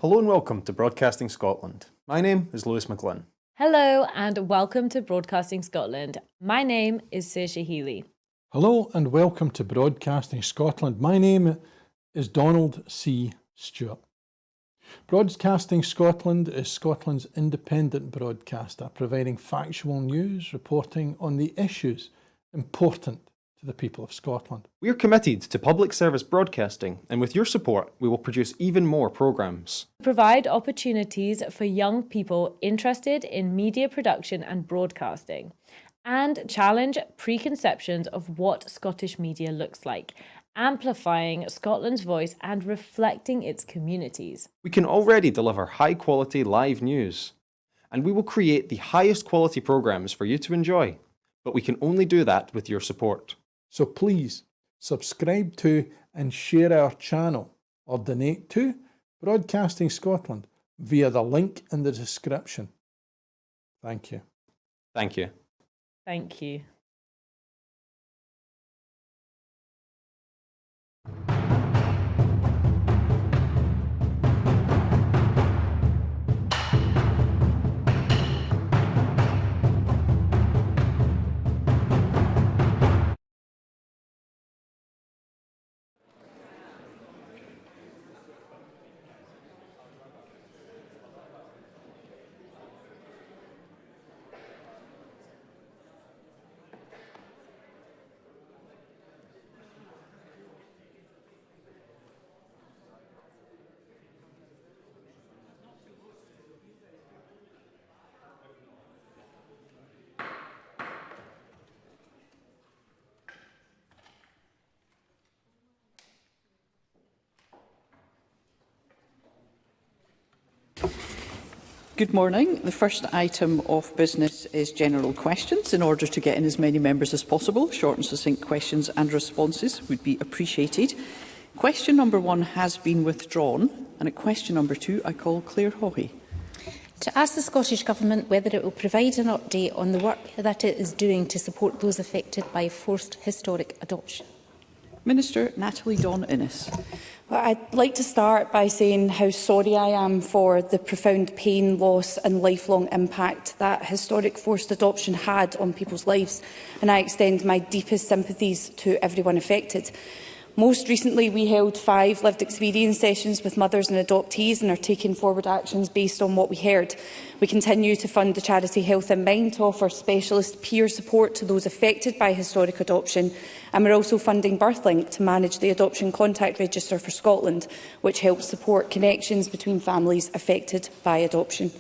Hello and welcome to Broadcasting Scotland. My name is Lewis McGlynn. Hello and welcome to Broadcasting Scotland. My name is Saoirse Healy. Hello and welcome to Broadcasting Scotland. My name is Donald C. Stewart. Broadcasting Scotland is Scotland's independent broadcaster, providing factual news, reporting on the issues important to the people of Scotland. We are committed to public service broadcasting, and with your support, we will produce even more programmes. Provide opportunities for young people interested in media production and broadcasting, and challenge preconceptions of what Scottish media looks like, amplifying Scotland's voice and reflecting its communities. We can already deliver high-quality live news, and we will create the highest quality programmes for you to enjoy, but we can only do that with your support. So please subscribe to and share our channel or donate to Broadcasting Scotland via the link in the description. Thank you. Thank you. Thank you. Good morning. The first item of business is general questions. In order to get in as many members as possible, short and succinct questions and responses would be appreciated. Question number 1 has been withdrawn, and at question number 2 I call Clare Haughey. To ask the Scottish Government whether it will provide an update on the work that it is doing to support those affected by forced historic adoption. Minister Natalie Dawn-Innes. Well, I'd like to start by saying how sorry I am for the profound pain, loss and lifelong impact that historic forced adoption had on people's lives, and I extend my deepest sympathies to everyone affected. Most recently, we held 5 lived experience sessions with mothers and adoptees and are taking forward actions based on what we heard. We continue to fund the charity Health in Mind to offer specialist peer support to those affected by historic adoption, and we're also funding BirthLink to manage the Adoption Contact Register for Scotland, which helps support connections between families affected by adoption.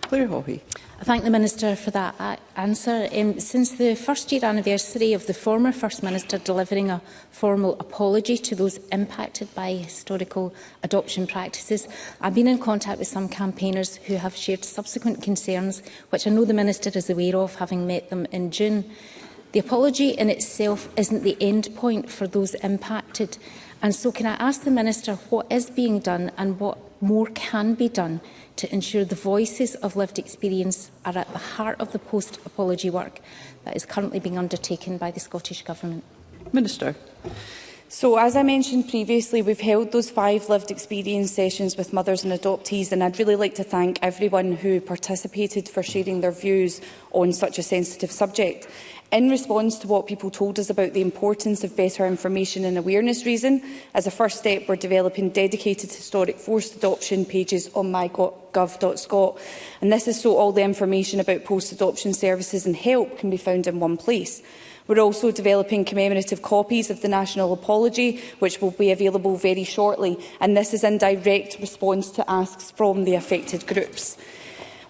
Clare Haughey. I thank the Minister for that answer. Since the first-year anniversary of the former First Minister delivering a formal apology to those impacted by historical adoption practices, I've been in contact with some campaigners who have shared subsequent concerns, which I know the Minister is aware of, having met them in June. The apology in itself isn't the end point for those impacted, and so can I ask the Minister what is being done and what more can be done to ensure the voices of lived experience are at the heart of the post-apology work that is currently being undertaken by the Scottish Government? Minister. So, as I mentioned previously, we've held those 5 lived experience sessions with mothers and adoptees, and I'd really like to thank everyone who participated for sharing their views on such a sensitive subject. In response to what people told us about the importance of better information and awareness raising, as a first step, we're developing dedicated historic forced adoption pages on mygov.scot, and this is so all the information about post-adoption services and help can be found in one place. We're also developing commemorative copies of the National Apology, which will be available very shortly, and this is in direct response to asks from the affected groups.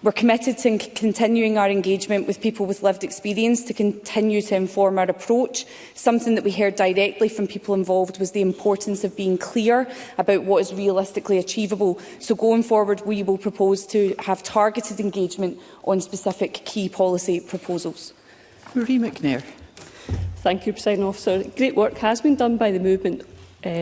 We're committed to continuing our engagement with people with lived experience to continue to inform our approach. Something that we heard directly from people involved was the importance of being clear about what is realistically achievable. So going forward, we will propose to have targeted engagement on specific key policy proposals. Marie McNair. Thank you, Presiding Officer. Great work has been done by the movement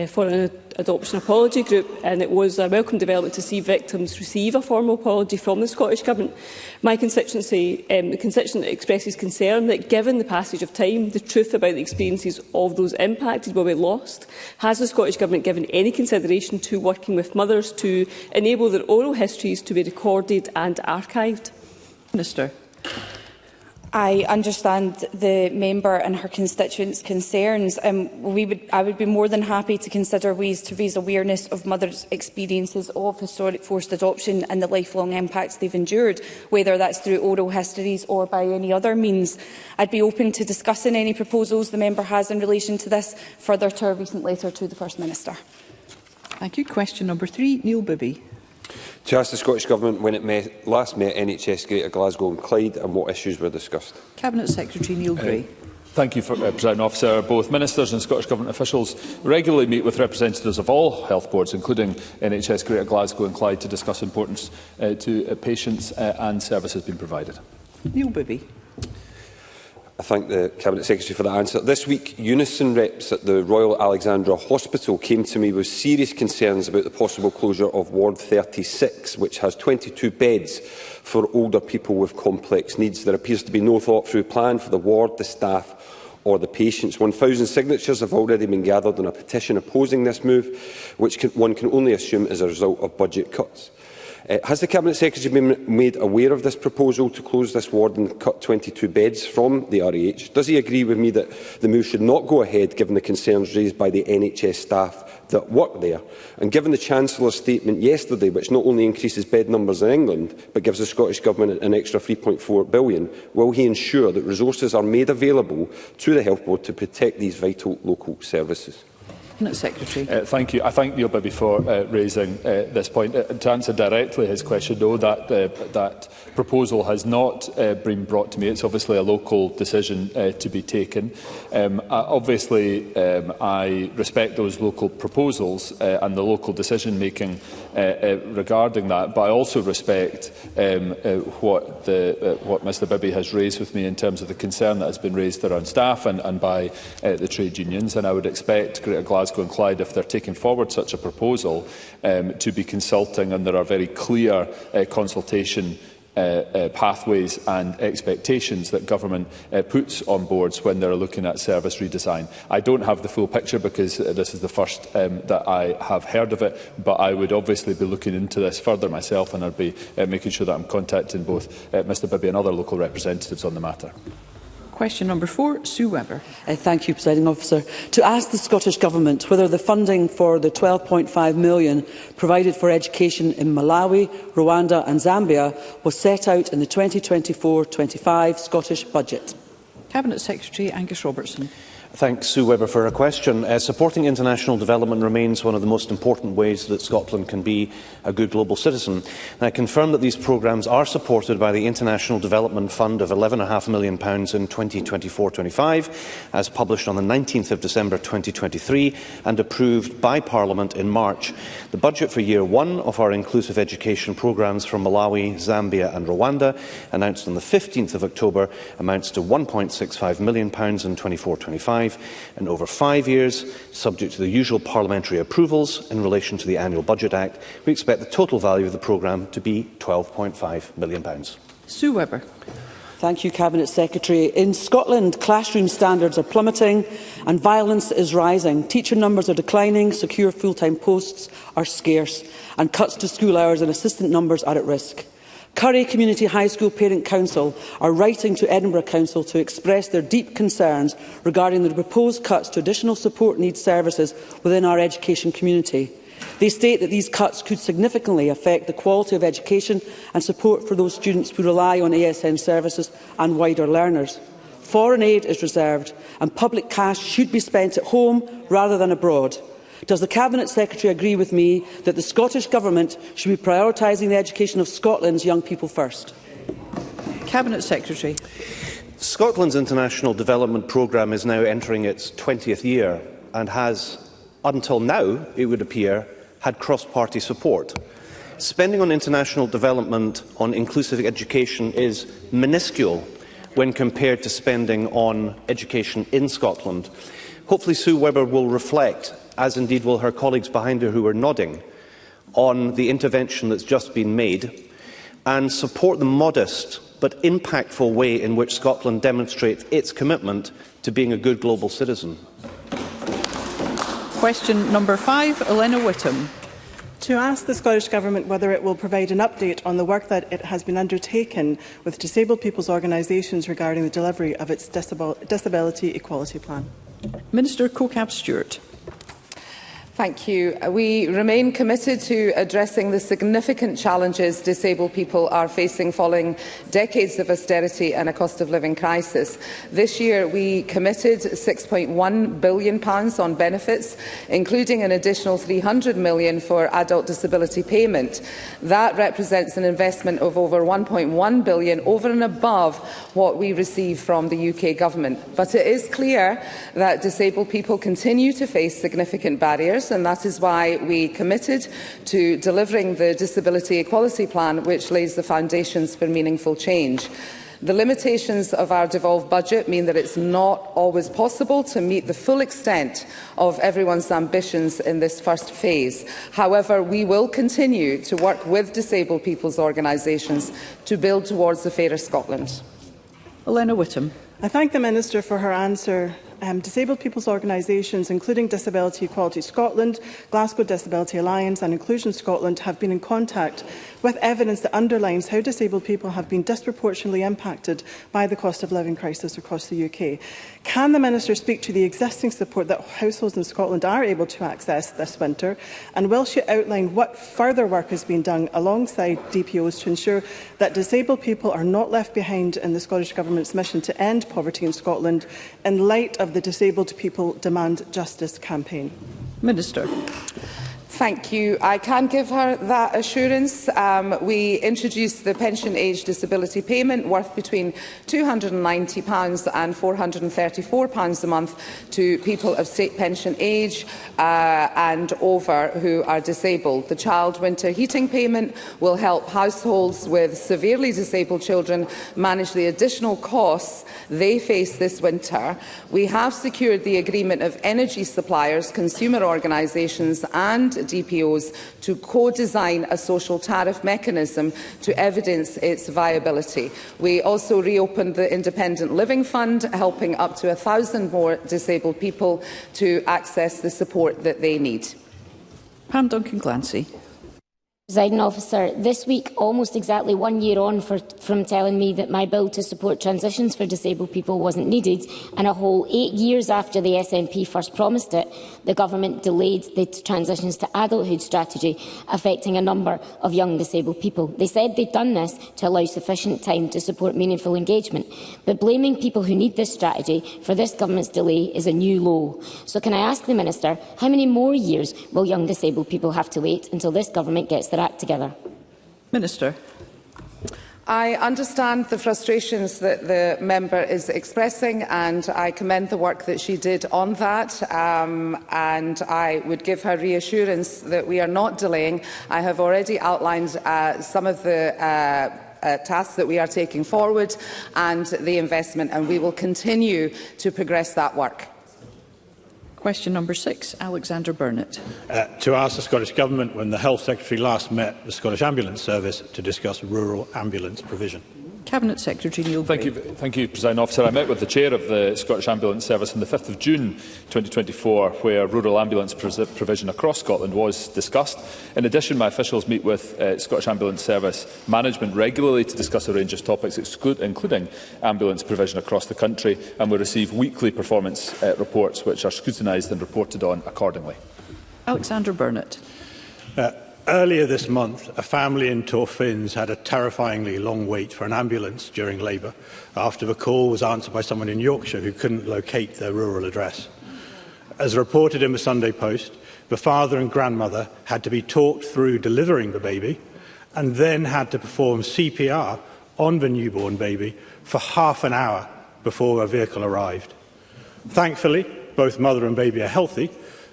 for an Adoption Apology Group, and it was a welcome development to see victims receive a formal apology from the Scottish Government. My constituency, the constituent expresses concern that, given the passage of time, the truth about the experiences of those impacted will be lost. Has the Scottish Government given any consideration to working with mothers to enable their oral histories to be recorded and archived? Minister. I understand the member and her constituents' concerns. I would be more than happy to consider ways to raise awareness of mothers' experiences of historic forced adoption and the lifelong impacts they've endured, whether that's through oral histories or by any other means. I'd be open to discussing any proposals the member has in relation to this, further to a recent letter to the First Minister. Thank you. Question number 3, Neil Bibby. To ask the Scottish Government when it last met NHS Greater Glasgow and Clyde and what issues were discussed. Cabinet Secretary Neil Gray. Thank you, President Officer. Both ministers and Scottish Government officials regularly meet with representatives of all health boards, including NHS Greater Glasgow and Clyde, to discuss importance to patients and services being provided. Neil Bibby. I thank the Cabinet Secretary for that answer. This week, Unison reps at the Royal Alexandra Hospital came to me with serious concerns about the possible closure of Ward 36, which has 22 beds for older people with complex needs. There appears to be no thought-through plan for the ward, the staff or the patients. 1,000 signatures have already been gathered on a petition opposing this move, which one can only assume is a result of budget cuts. Has the Cabinet Secretary been made aware of this proposal to close this ward and cut 22 beds from the RAH? Does he agree with me that the move should not go ahead, given the concerns raised by the NHS staff that work there? And given the Chancellor's statement yesterday, which not only increases bed numbers in England, but gives the Scottish Government an extra £3.4 billion, will he ensure that resources are made available to the Health Board to protect these vital local services? Secretary. Thank you. I thank Neil Bibby for raising this point. To answer directly his question, no, that proposal has not been brought to me. It's obviously a local decision to be taken. Obviously, I respect those local proposals and the local decision-making regarding that, but I also respect what Mr Bibby has raised with me in terms of the concern that has been raised around staff and by the trade unions, and I would expect Greater Glasgow and Clyde, if they're taking forward such a proposal, to be consulting, and there are very clear consultation pathways and expectations that government puts on boards when they're looking at service redesign. I don't have the full picture because this is the first that I have heard of it, but I would obviously be looking into this further myself, and I'd be making sure that I'm contacting both Mr Bibby and other local representatives on the matter. Question number 4, Sue Webber. Thank you, Presiding Officer. To ask the Scottish Government whether the funding for the £12.5 million provided for education in Malawi, Rwanda and Zambia was set out in the 2024-25 Scottish Budget. Cabinet Secretary Angus Robertson. Thanks, Sue Webber, for her question. Supporting international development remains one of the most important ways that Scotland can be a good global citizen. And I confirm that these programmes are supported by the International Development Fund of £11.5 million in 2024-25, as published on the 19th of December 2023 and approved by Parliament in March. The budget for Year 1 of our inclusive education programmes for Malawi, Zambia and Rwanda, announced on the 15th of October, amounts to £1.65 million in 24-25. And over 5 years, subject to the usual parliamentary approvals in relation to the Annual Budget Act, we expect the total value of the programme to be £12.5 million. Sue Webber. Thank you, Cabinet Secretary. In Scotland, classroom standards are plummeting and violence is rising. Teacher numbers are declining, secure full-time posts are scarce, and cuts to school hours and assistant numbers are at risk. Curry Community High School Parent Council are writing to Edinburgh Council to express their deep concerns regarding the proposed cuts to additional support needs services within our education community. They state that these cuts could significantly affect the quality of education and support for those students who rely on ASN services and wider learners. Foreign aid is reserved and public cash should be spent at home rather than abroad. Does the Cabinet Secretary agree with me that the Scottish Government should be prioritising the education of Scotland's young people first? Cabinet Secretary. Scotland's international development programme is now entering its 20th year and has, until now, it would appear, had cross-party support. Spending on international development on inclusive education is minuscule when compared to spending on education in Scotland. Hopefully Sue Webber will reflect, as indeed will her colleagues behind her who are nodding, on the intervention that's just been made and support the modest but impactful way in which Scotland demonstrates its commitment to being a good global citizen. Question number 5, Elena Whittam. To ask the Scottish Government whether it will provide an update on the work that it has been undertaken with disabled people's organisations regarding the delivery of its Disability Equality Plan. Minister Cockab-Stewart. Thank you. We remain committed to addressing the significant challenges disabled people are facing following decades of austerity and a cost of living crisis. This year we committed £6.1 billion on benefits, including an additional £300 million for adult disability payment. That represents an investment of over £1.1 billion over and above what we receive from the UK Government. But it is clear that disabled people continue to face significant barriers, and that is why we committed to delivering the Disability Equality Plan, which lays the foundations for meaningful change. The limitations of our devolved budget mean that it's not always possible to meet the full extent of everyone's ambitions in this first phase. However, we will continue to work with disabled people's organisations to build towards a fairer Scotland. Elena Whittam. I thank the Minister for her answer. Disabled people's organisations, including Disability Equality Scotland, Glasgow Disability Alliance and Inclusion Scotland, have been in contact with evidence that underlines how disabled people have been disproportionately impacted by the cost of living crisis across the UK. Can the Minister speak to the existing support that households in Scotland are able to access this winter, and will she outline what further work has been done alongside DPOs to ensure that disabled people are not left behind in the Scottish Government's mission to end poverty in Scotland in light of the Disabled People Demand Justice campaign? Minister. Thank you. I can give her that assurance. We introduced the pension age disability payment worth between £290 and £434 a month to people of state pension age and over who are disabled. The child winter heating payment will help households with severely disabled children manage the additional costs they face this winter. We have secured the agreement of energy suppliers, consumer organisations and DPOs to co-design a social tariff mechanism to evidence its viability. We also reopened the Independent Living Fund, helping up to 1,000 more disabled people to access the support that they need. Pam Duncan-Glancy. Presiding Officer, this week, almost exactly 1 year on from telling me that my bill to support transitions for disabled people wasn't needed, and a whole 8 years after the SNP first promised it, the Government delayed the transitions to adulthood strategy, affecting a number of young disabled people. They said they'd done this to allow sufficient time to support meaningful engagement, but blaming people who need this strategy for this Government's delay is a new low. So can I ask the Minister, how many more years will young disabled people have to wait until this Government gets their act together? Minister. I understand the frustrations that the member is expressing, and I commend the work that she did on that, and I would give her reassurance that we are not delaying. I have already outlined some of the tasks that we are taking forward and the investment, and we will continue to progress that work. Question number 6, Alexander Burnett. To ask the Scottish Government when the Health Secretary last met the Scottish Ambulance Service to discuss rural ambulance provision. Cabinet Secretary Neil Gray. Thank you, Presiding Officer. I met with the Chair of the Scottish Ambulance Service on the 5th of June 2024, where rural ambulance provision across Scotland was discussed. In addition, my officials meet with Scottish Ambulance Service management regularly to discuss a range of topics, including ambulance provision across the country, and we receive weekly performance reports which are scrutinised and reported on accordingly. Alexander Burnett. Earlier this month, a family in Torfins had a terrifyingly long wait for an ambulance during labour after the call was answered by someone in Yorkshire who couldn't locate their rural address. As reported in the Sunday Post, the father and grandmother had to be talked through delivering the baby and then had to perform CPR on the newborn baby for half an hour before a vehicle arrived. Thankfully, both mother and baby are healthy,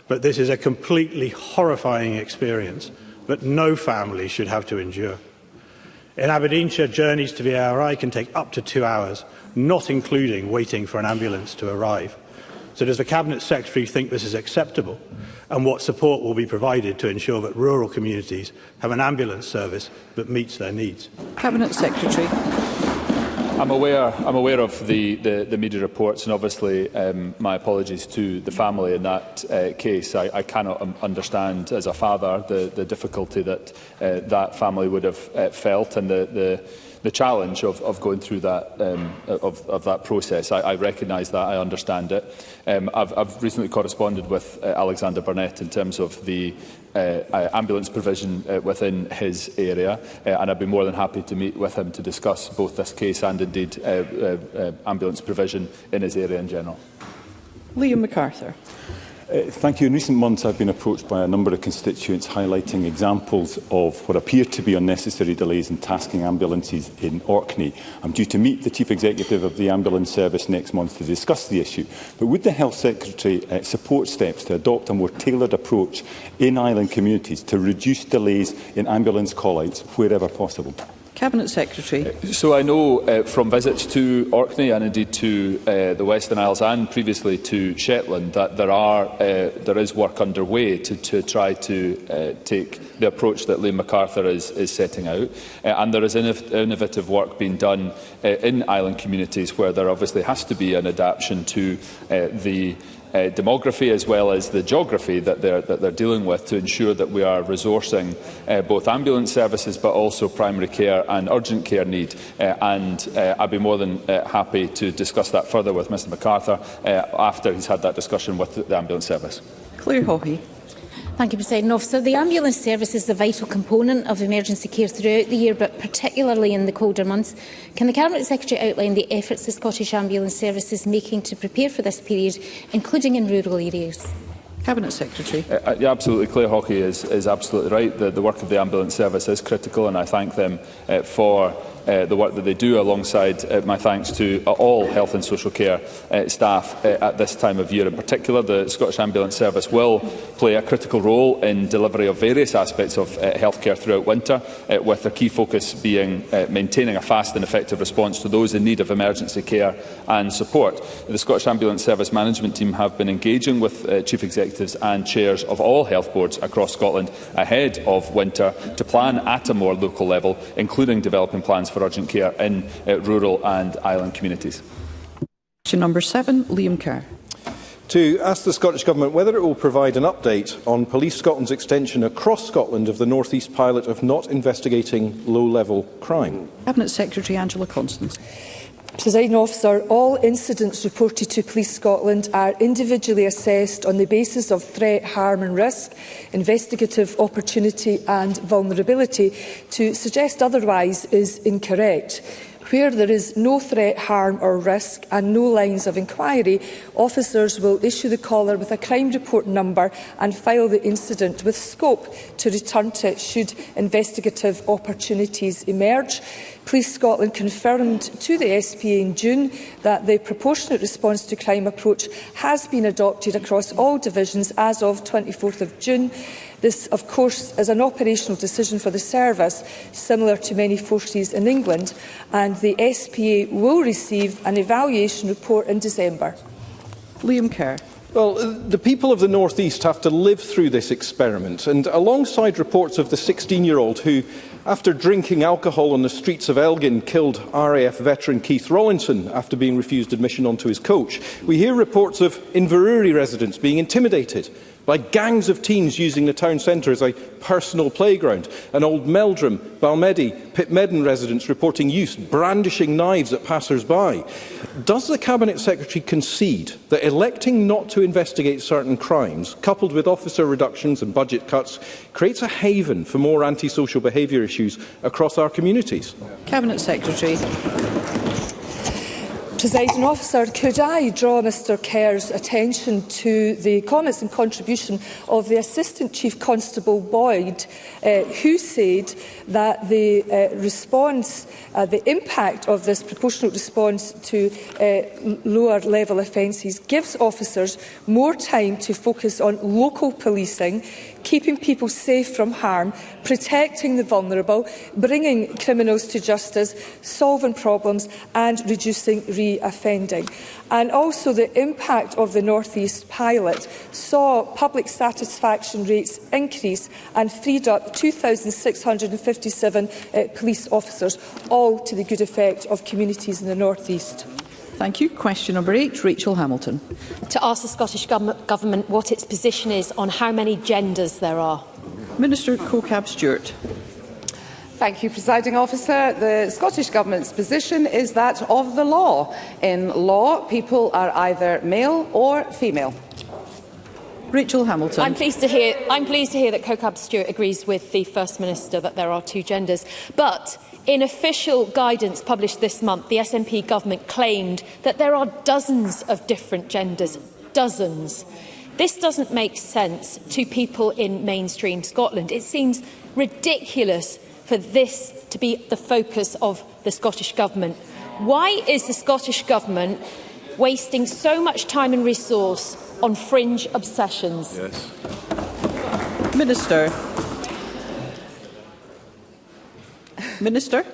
but this is a completely horrifying experience that no family should have to endure. In Aberdeenshire, journeys to the ARI can take up to 2 hours, not including waiting for an ambulance to arrive. So does the Cabinet Secretary think this is acceptable? And what support will be provided to ensure that rural communities have an ambulance service that meets their needs? Cabinet Secretary. I'm aware of the media reports, and obviously my apologies to the family in that case. I cannot understand, as a father, the difficulty that that family would have felt, and the challenge of going through that of that process. I recognise that, I understand it. I've recently corresponded with Alexander Burnett in terms of the ambulance provision within his area, and I'd be more than happy to meet with him to discuss both this case and indeed ambulance provision in his area in general. Liam MacArthur. Thank you. In recent months, I've been approached by a number of constituents highlighting examples of what appear to be unnecessary delays in tasking ambulances in Orkney. I'm due to meet the Chief Executive of the Ambulance Service next month to discuss the issue. But would the Health Secretary support steps to adopt a more tailored approach in island communities to reduce delays in ambulance call-outs wherever possible? Cabinet Secretary. So I know from visits to Orkney and indeed to the Western Isles and previously to Shetland that there is work underway to try to take the approach that Liam MacArthur is setting out, and there is innovative work being done in island communities where there obviously has to be an adaptation to the demography as well as the geography that they're dealing with, to ensure that we are resourcing both ambulance services but also primary care and urgent care need. I'd be more than happy to discuss that further with Mr MacArthur after he's had that discussion with the ambulance service. Clare Haughey. Thank you, Presiding Officer. The ambulance service is a vital component of emergency care throughout the year, but particularly in the colder months. Can the Cabinet Secretary outline the efforts the Scottish Ambulance Service is making to prepare for this period, including in rural areas? Cabinet Secretary. Yeah, absolutely. Clare Haughey is absolutely right. The work of the ambulance service is critical, and I thank them for the work that they do, alongside my thanks to all health and social care staff at this time of year. In particular, the Scottish Ambulance Service will play a critical role in delivery of various aspects of healthcare throughout winter, with their key focus being maintaining a fast and effective response to those in need of emergency care and support. The Scottish Ambulance Service management team have been engaging with chief executives and chairs of all health boards across Scotland ahead of winter to plan at a more local level, including developing plans for urgent care in rural and island communities. Question number 7, Liam Kerr. To ask the Scottish Government whether it will provide an update on Police Scotland's extension across Scotland of the North East pilot of not investigating low-level crime. Cabinet Secretary Angela Constance. Presiding Officer, all incidents reported to Police Scotland are individually assessed on the basis of threat, harm and risk, investigative opportunity and vulnerability. To suggest otherwise is incorrect. Where there is no threat, harm or risk and no lines of inquiry, officers will issue the caller with a crime report number and file the incident with scope to return to it should investigative opportunities emerge. Police Scotland confirmed to the SPA in June that the proportionate response to crime approach has been adopted across all divisions as of 24th of June. This, of course, is an operational decision for the service, similar to many forces in England, and the SPA will receive an evaluation report in December. Liam Kerr. Well, the people of the North East have to live through this experiment, and alongside reports of the 16-year-old who, after drinking alcohol on the streets of Elgin, killed RAF veteran Keith Rawlinson after being refused admission onto his coach, we hear reports of Inverurie residents being intimidated by gangs of teens using the town centre as a personal playground, and Old Meldrum, Balmedy, Pitmedden residents reporting youths brandishing knives at passers-by. Does the Cabinet Secretary concede that electing not to investigate certain crimes, coupled with officer reductions and budget cuts, creates a haven for more antisocial behaviour issues across our communities? Cabinet Secretary. Presiding Officer, could I draw Mr Kerr's attention to the comments and contribution of the Assistant Chief Constable Boyd, who said that the the impact of this proportionate response to lower level offences gives officers more time to focus on local policing, keeping people safe from harm, protecting the vulnerable, bringing criminals to justice, solving problems and reducing re-offending. And also the impact of the North East pilot saw public satisfaction rates increase and freed up 2,657 police officers, all to the good effect of communities in the North East. Thank you. Question number 8, Rachel Hamilton. To ask the Scottish Government what its position is on how many genders there are. Minister Colcab-Stewart. Thank you, Presiding Officer. The Scottish Government's position is that of the law. In law, people are either male or female. Rachel Hamilton. I'm pleased to hear that Colcab-Stewart agrees with the First Minister that there are 2 genders. But in official guidance published this month, the SNP government claimed that there are dozens of different genders. Dozens. This doesn't make sense to people in mainstream Scotland. It seems ridiculous for this to be the focus of the Scottish Government. Why is the Scottish Government wasting so much time and resource on fringe obsessions? Yes. Minister. Minister.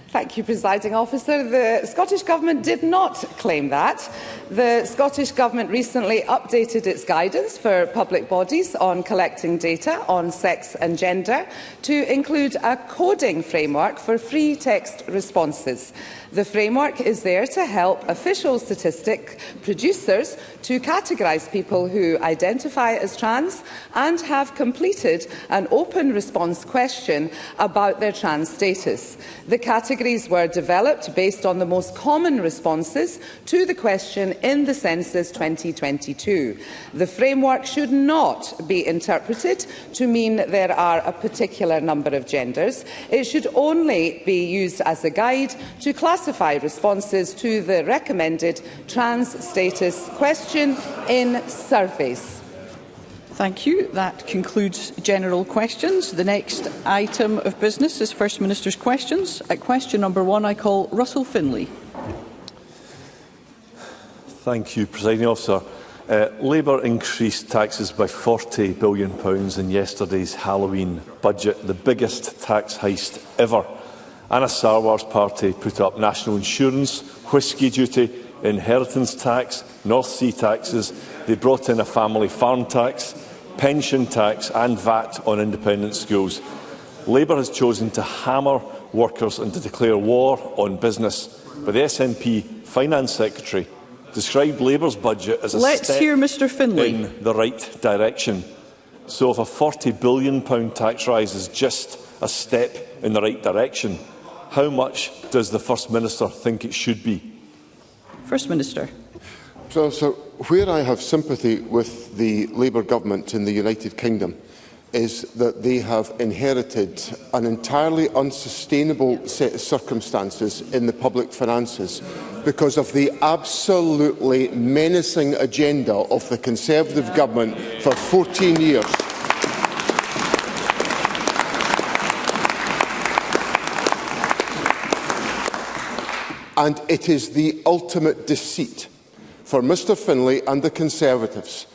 Thank you, Presiding Officer. The Scottish Government did not claim that. The Scottish Government recently updated its guidance for public bodies on collecting data on sex and gender to include a coding framework for free text responses. The framework is there to help official statistic producers to categorise people who identify as trans and have completed an open response question about their trans status. The categories were developed based on the most common responses to the question in the Census 2022. The framework should not be interpreted to mean there are a particular number of genders. It should only be used as a guide to classify responses to the recommended trans status question in surveys. Thank you. That concludes general questions. The next item of business is First Minister's questions. At question number 1, I call Russell Finlay. Thank you, Presiding Officer. Labour increased taxes by £40 billion in yesterday's Halloween budget, the biggest tax heist ever. Anna Sarwar's party put up national insurance, whisky duty, inheritance tax, North Sea taxes. They brought in a family farm tax, pension tax and VAT on independent schools. Labour has chosen to hammer workers and to declare war on business. But the SNP Finance Secretary described Labour's budget as a step hear Mr. Finlay. In the right direction. So if a £40 billion tax rise is just a step in the right direction, how much does the First Minister think it should be? First Minister. So where I have sympathy with the Labour government in the United Kingdom is that they have inherited an entirely unsustainable set of circumstances in the public finances because of the absolutely menacing agenda of the Conservative government for 14 years. And it is the ultimate deceit for Mr Finlay and the Conservatives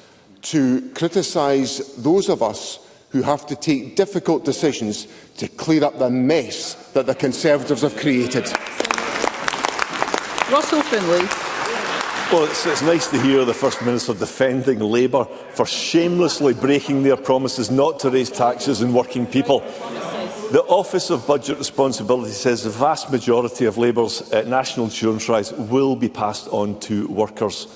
to criticise those of us who have to take difficult decisions to clear up the mess that the Conservatives have created. Russell Finlay. Well, it's nice to hear the First Minister defending Labour for shamelessly breaking their promises not to raise taxes on working people. The Office of Budget Responsibility says the vast majority of Labour's national insurance rise will be passed on to workers.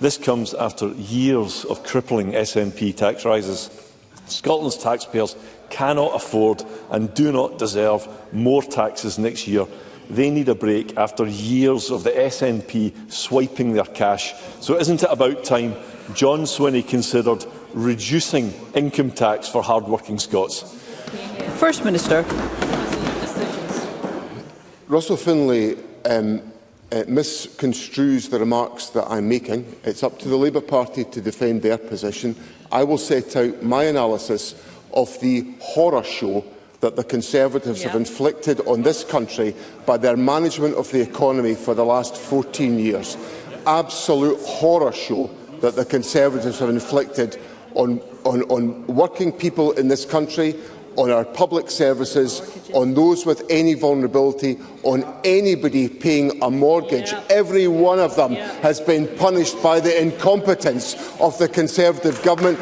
This comes after years of crippling SNP tax rises. Scotland's taxpayers cannot afford and do not deserve more taxes next year. They need a break after years of the SNP swiping their cash. So isn't it about time John Swinney considered reducing income tax for hard-working Scots? First Minister. Russell Finlay misconstrues the remarks that I'm making. It's up to the Labour Party to defend their position. I will set out my analysis of the horror show that the Conservatives have inflicted on this country by their management of the economy for the last 14 years. Absolute horror show that the Conservatives have inflicted on on working people in this country, on our public services, on those with any vulnerability, on anybody paying a mortgage. Every one of them has been punished by the incompetence of the Conservative government.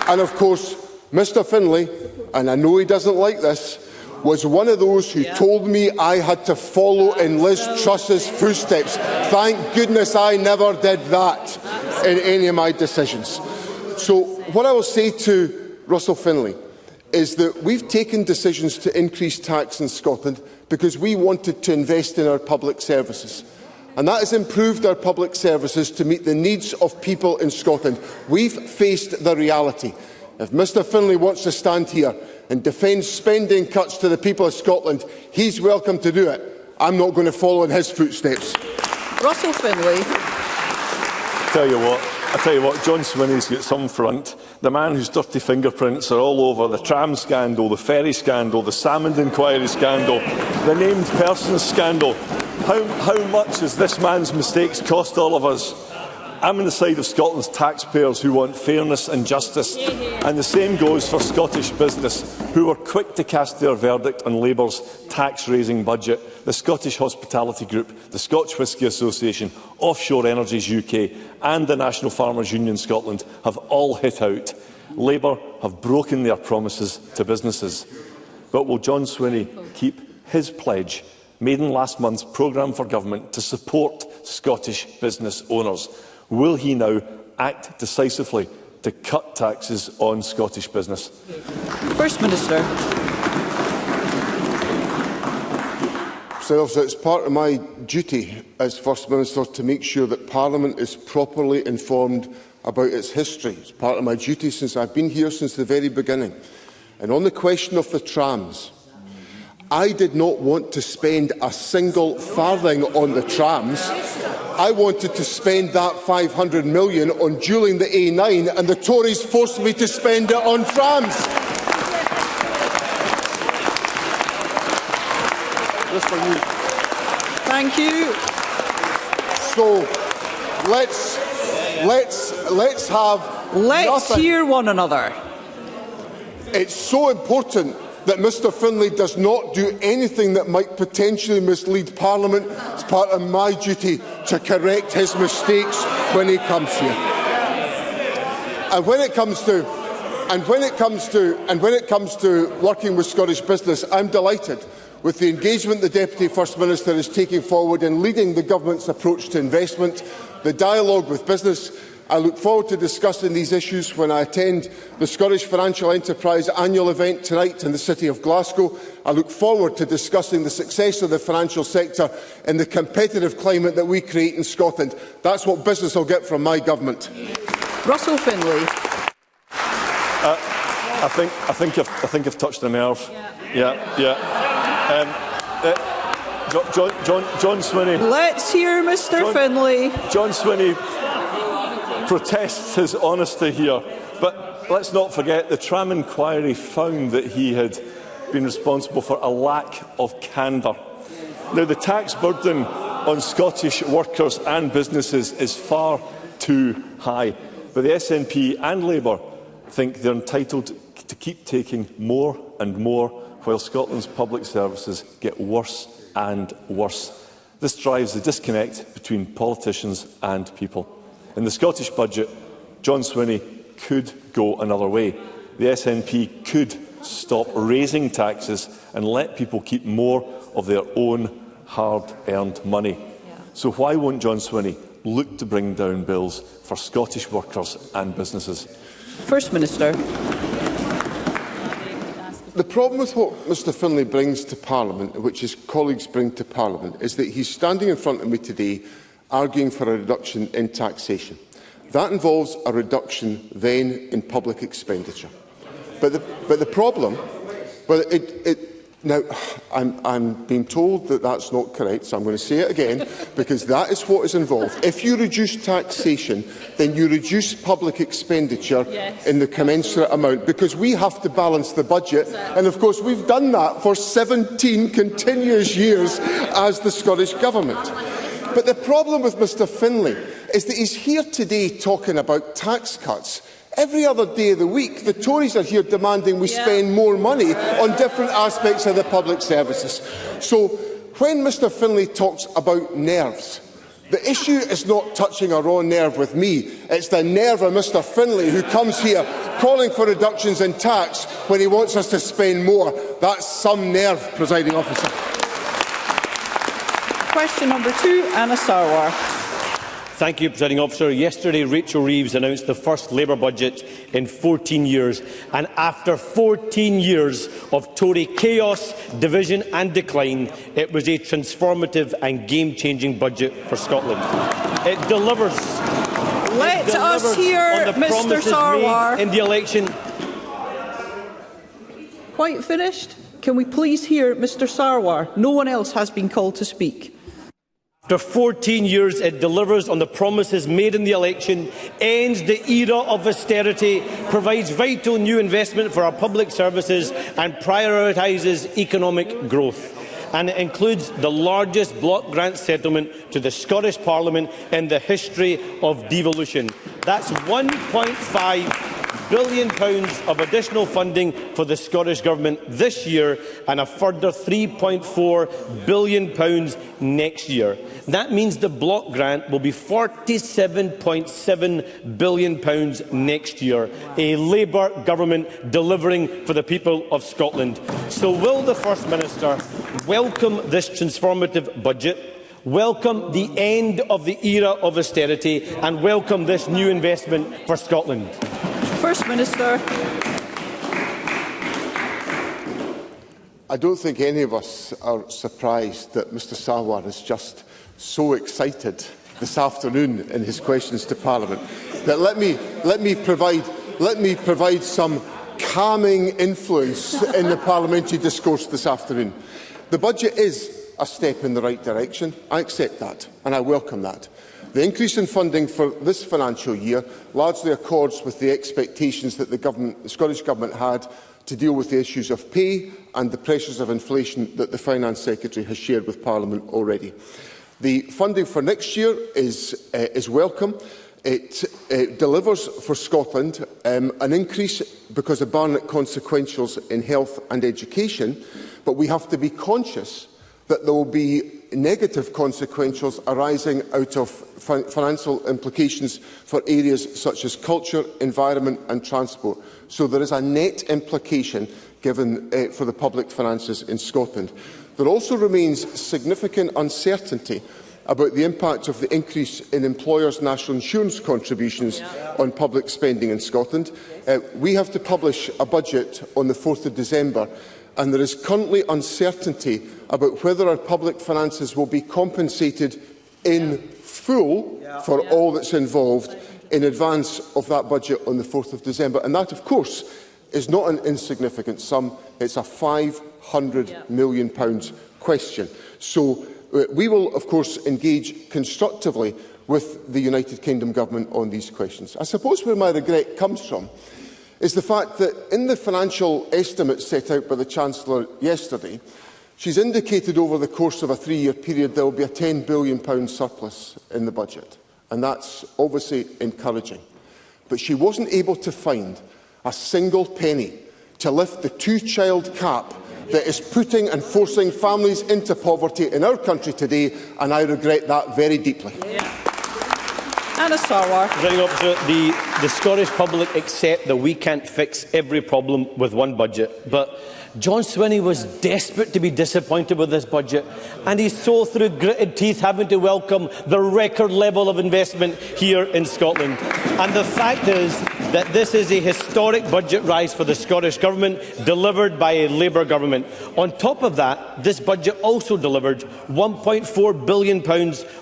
And of course, Mr Finlay, and I know he doesn't like this, was one of those who told me I had to follow in Liz Truss's footsteps. Thank goodness I never did that in any of my decisions. So what I will say to Russell Finlay is that we've taken decisions to increase tax in Scotland because we wanted to invest in our public services. And that has improved our public services to meet the needs of people in Scotland. We've faced the reality. If Mr Finlay wants to stand here and defend spending cuts to the people of Scotland, he's welcome to do it. I'm not going to follow in his footsteps. Russell Finlay. I tell you what, John Swinney's got some front. The man whose dirty fingerprints are all over the tram scandal, the ferry scandal, the Salmond inquiry scandal, the named persons scandal. How much has this man's mistakes cost all of us? I'm on the side of Scotland's taxpayers who want fairness and justice, and the same goes for Scottish business, who were quick to cast their verdict on Labour's tax-raising budget. The Scottish Hospitality Group, the Scotch Whisky Association, Offshore Energies UK and the National Farmers Union Scotland have all hit out. Labour have broken their promises to businesses. But will John Swinney keep his pledge, made in last month's programme for government, to support Scottish business owners? Will he now act decisively to cut taxes on Scottish business? First Minister. So it's part of my duty as First Minister to make sure that Parliament is properly informed about its history. It's part of my duty since I've been here since the very beginning. And on the question of the trams, I did not want to spend a single farthing on the trams. I wanted to spend that 500 million on dualling the A9, and the Tories forced me to spend it on trams. Just for you. Thank you. So let's hear one another. It's so important that Mr Finlay does not do anything that might potentially mislead Parliament. It's part of my duty to correct his mistakes when he comes here. And when it comes to working with Scottish business, I'm delighted with the engagement the Deputy First Minister is taking forward in leading the Government's approach to investment, the dialogue with business. I look forward to discussing these issues when I attend the Scottish Financial Enterprise annual event tonight in the city of Glasgow. I look forward to discussing the success of the financial sector in the competitive climate that we create in Scotland. That's what business will get from my government. Russell Finlay. I think I've touched a nerve. John Swinney. Let's hear Mr Finlay. John Swinney protests his honesty here, but let's not forget the tram inquiry found that he had been responsible for a lack of candour. Now, the tax burden on Scottish workers and businesses is far too high, but the SNP and Labour think they're entitled to keep taking more and more while Scotland's public services get worse and worse. This drives the disconnect between politicians and people. In the Scottish budget, John Swinney could go another way. The SNP could stop raising taxes and let people keep more of their own hard-earned money. So why won't John Swinney look to bring down bills for Scottish workers and businesses? First Minister. The problem with what Mr Finlay brings to Parliament, which his colleagues bring to Parliament, is that he's standing in front of me today arguing for a reduction in taxation. That involves a reduction then in public expenditure. But the problem, now I'm being told that that's not correct, so I'm going to say it again, because that is what is involved. If you reduce taxation, then you reduce public expenditure in the commensurate amount, because we have to balance the budget, and of course we've done that for 17 continuous years as the Scottish Government. But the problem with Mr Finlay is that he's here today talking about tax cuts. Every other day of the week, the Tories are here demanding we spend more money on different aspects of the public services. So when Mr Finlay talks about nerves, the issue is not touching a raw nerve with me. It's the nerve of Mr Finlay, who comes here calling for reductions in tax when he wants us to spend more. That's some nerve, Presiding Officer. Question number 2, Anna Sarwar. Thank you, Presiding Officer. Yesterday, Rachel Reeves announced the first Labour budget in 14 years. And after 14 years of Tory chaos, division and decline, it was a transformative and game-changing budget for Scotland. It delivers. Let us hear Mr Sarwar. In the election. Quite finished? Can we please hear Mr Sarwar? No one else has been called to speak. After 14 years, it delivers on the promises made in the election, ends the era of austerity, provides vital new investment for our public services and prioritises economic growth. And it includes the largest block grant settlement to the Scottish Parliament in the history of devolution. That's £1.5 billion of additional funding for the Scottish Government this year and a further £3.4 billion next year. That means the block grant will be £47.7 billion next year. A Labour government delivering for the people of Scotland. So will the First Minister welcome this transformative budget, welcome the end of the era of austerity and welcome this new investment for Scotland? First Minister. I don't think any of us are surprised that Mr Sarwar is just so excited this afternoon in his questions to Parliament that let me provide some calming influence in the parliamentary discourse this afternoon. The budget is a step in the right direction. I accept that and I welcome that. The increase in funding for this financial year largely accords with the expectations that the Scottish Government had to deal with the issues of pay and the pressures of inflation that the Finance Secretary has shared with Parliament already. The funding for next year is welcome. It delivers for Scotland an increase because of Barnett consequentials in health and education, but we have to be conscious that there will be negative consequentials arising out of financial implications for areas such as culture, environment and transport. So there is a net implication given for the public finances in Scotland. There also remains significant uncertainty about the impact of the increase in employers' national insurance contributions on public spending in Scotland. We have to publish a budget on the 4th of December, and there is currently uncertainty about whether our public finances will be compensated in full for all that's involved in advance of that budget on the 4th of December. And that, of course, is not an insignificant sum. It's a £500 million question. So we will, of course, engage constructively with the United Kingdom Government on these questions. I suppose where my regret comes from is the fact that in the financial estimates set out by the Chancellor yesterday, she's indicated over the course of a 3-year period there will be a £10 billion surplus in the budget. And that's obviously encouraging. But she wasn't able to find a single penny to lift the 2-child cap that is putting and forcing families into poverty in our country today, and I regret that very deeply. Anna Sarwar. The Scottish public accept that we can't fix every problem with one budget, but John Swinney was desperate to be disappointed with this budget, and he saw through gritted teeth having to welcome the record level of investment here in Scotland. And the fact is that this is a historic budget rise for the Scottish Government, delivered by a Labour Government. On top of that, this budget also delivered £1.4 billion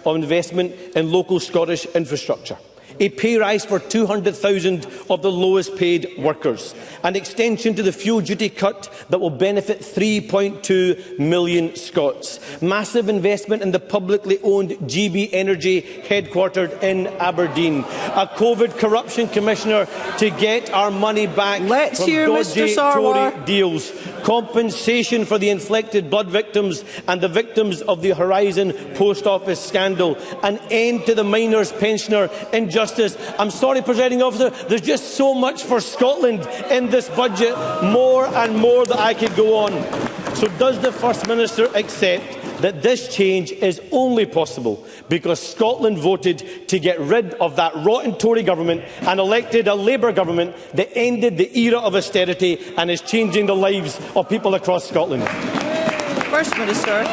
of investment in local Scottish infrastructure. a pay rise for 200,000 of the lowest paid workers, an extension to the fuel duty cut that will benefit 3.2 million Scots, massive investment in the publicly owned GB Energy headquartered in Aberdeen, a COVID corruption commissioner to get our money back from dodgy Tory deals, compensation for the inflicted blood victims and the victims of the Horizon Post Office scandal, an end to the miners' pensioner injustice. I'm sorry, Presiding Officer, there's just so much for Scotland in this budget, more and more that I could go on. So does the First Minister accept that this change is only possible because Scotland voted to get rid of that rotten Tory government and elected a Labour government that ended the era of austerity and is changing the lives of people across Scotland? First Minister.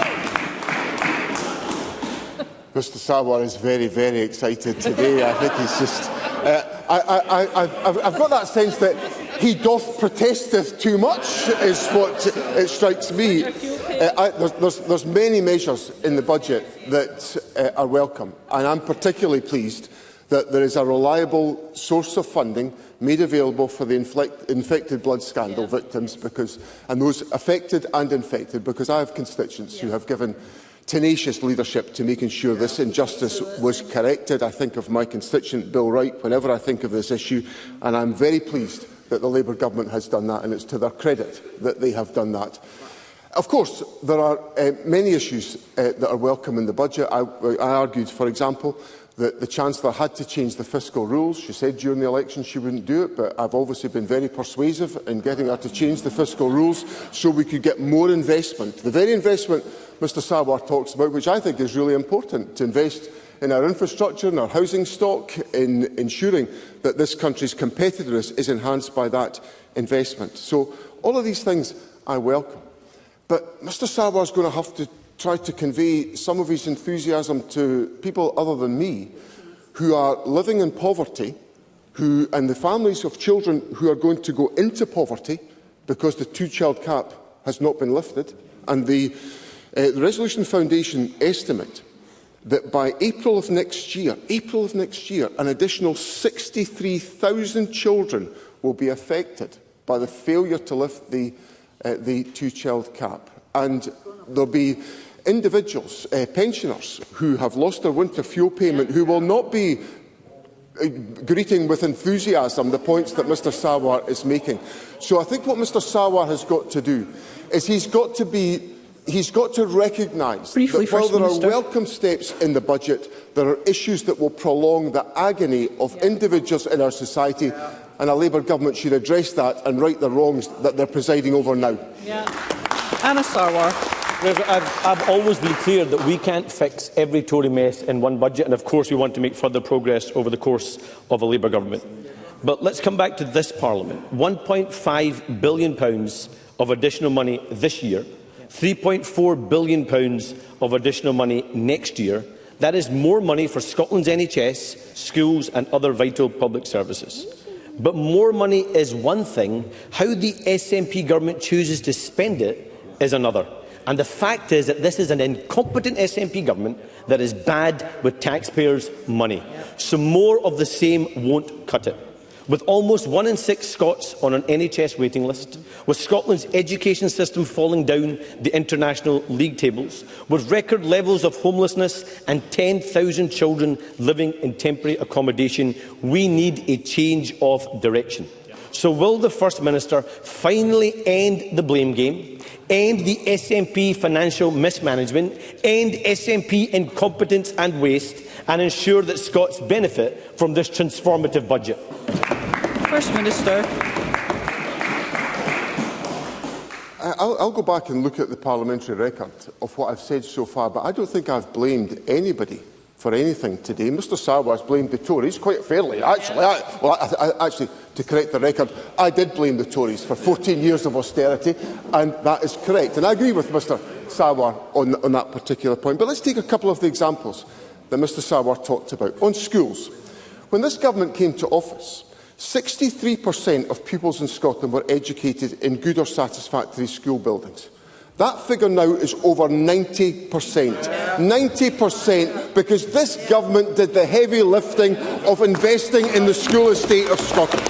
Mr Sarwar is very, very excited today. I think he's just... I've got that sense that he doth protesteth too much, is what it strikes me. There's many measures in the budget that are welcome, and I'm particularly pleased that there is a reliable source of funding made available for the infected blood scandal victims, and those affected and infected, because I have constituents who have given tenacious leadership to making sure this injustice was corrected. I think of my constituent Bill Wright whenever I think of this issue, and I'm very pleased that the Labour government has done that, and it's to their credit that they have done that. Of course, there are many issues that are welcome in the budget. I argued, for example, that the Chancellor had to change the fiscal rules. She said during the election she wouldn't do it, but I've obviously been very persuasive in getting her to change the fiscal rules so we could get more investment. The very investment Mr Sarwar talks about, which I think is really important, to invest in our infrastructure, in our housing stock, in ensuring that this country's competitiveness is enhanced by that investment. So all of these things I welcome. But Mr Sarwar is going to have to try to convey some of his enthusiasm to people other than me who are living in poverty, and the families of children who are going to go into poverty because the two-child cap has not been lifted. And the Resolution Foundation estimate that by April of next year, an additional 63,000 children will be affected by the failure to lift the two-child cap. And there will be individuals, pensioners, who have lost their winter fuel payment, who will not be greeting with enthusiasm the points that Mr Sarwar is making. So I think what Mr Sarwar has got to do is he's got to recognise that while there are welcome steps in the budget, there are issues that will prolong the agony of individuals in our society, and a Labour government should address that and right the wrongs that they're presiding over now. Anna Sarwar. I've always been clear that we can't fix every Tory mess in one budget, and of course we want to make further progress over the course of a Labour government. But let's come back to this Parliament. £1.5 billion of additional money this year, £3.4 billion of additional money next year. That is more money for Scotland's NHS, schools and other vital public services. But more money is one thing. How the SNP government chooses to spend it is another. And the fact is that this is an incompetent SNP government that is bad with taxpayers' money. So more of the same won't cut it. With almost 1 in 6 Scots on an NHS waiting list, with Scotland's education system falling down the international league tables, with record levels of homelessness and 10,000 children living in temporary accommodation, we need a change of direction. So will the First Minister finally end the blame game, end the SNP financial mismanagement, end SNP incompetence and waste, and ensure that Scots benefit from this transformative budget? First Minister. I'll go back and look at the parliamentary record of what I've said so far, but I don't think I've blamed anybody for anything today. Mr Sarwar has blamed the Tories quite fairly. Actually, actually, to correct the record, I did blame the Tories for 14 years of austerity, and that is correct. And I agree with Mr Sarwar on that particular point. But let's take a couple of the examples that Mr Sarwar talked about. On schools, when this government came to office, 63% of pupils in Scotland were educated in good or satisfactory school buildings. That figure now is over 90%. 90%, because this government did the heavy lifting of investing in the school estate of Scotland.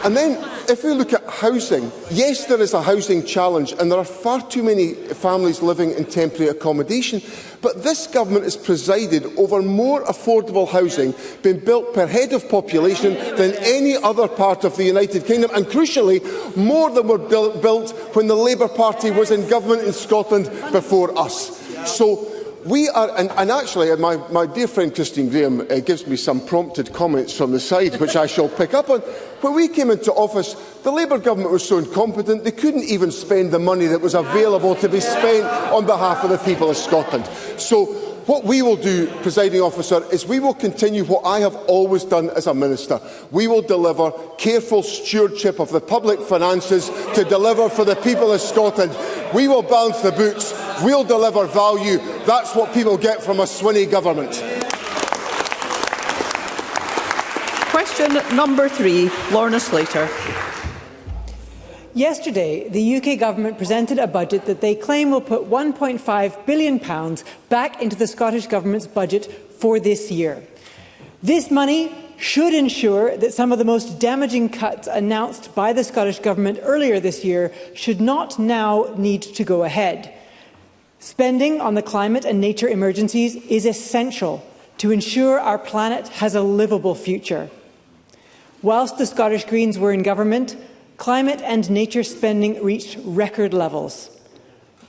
And then, if we look at housing, yes, there is a housing challenge, and there are far too many families living in temporary accommodation, but this government has presided over more affordable housing being built per head of population than any other part of the United Kingdom, and crucially, more than were built when the Labour Party was in government in Scotland before us. So we are, and actually my dear friend Christine Graham gives me some prompted comments from the side, which I shall pick up on. When we came into office, the Labour government was so incompetent they couldn't even spend the money that was available to be spent on behalf of the people of Scotland. So what we will do, Presiding Officer, is we will continue what I have always done as a Minister. We will deliver careful stewardship of the public finances to deliver for the people of Scotland. We will balance the books. We'll deliver value. That's what people get from a Swinney government. Question number 3, Lorna Slater. Yesterday, the UK Government presented a budget that they claim will put £1.5 billion back into the Scottish Government's budget for this year. This money should ensure that some of the most damaging cuts announced by the Scottish Government earlier this year should not now need to go ahead. Spending on the climate and nature emergencies is essential to ensure our planet has a livable future. Whilst the Scottish Greens were in government, climate and nature spending reached record levels.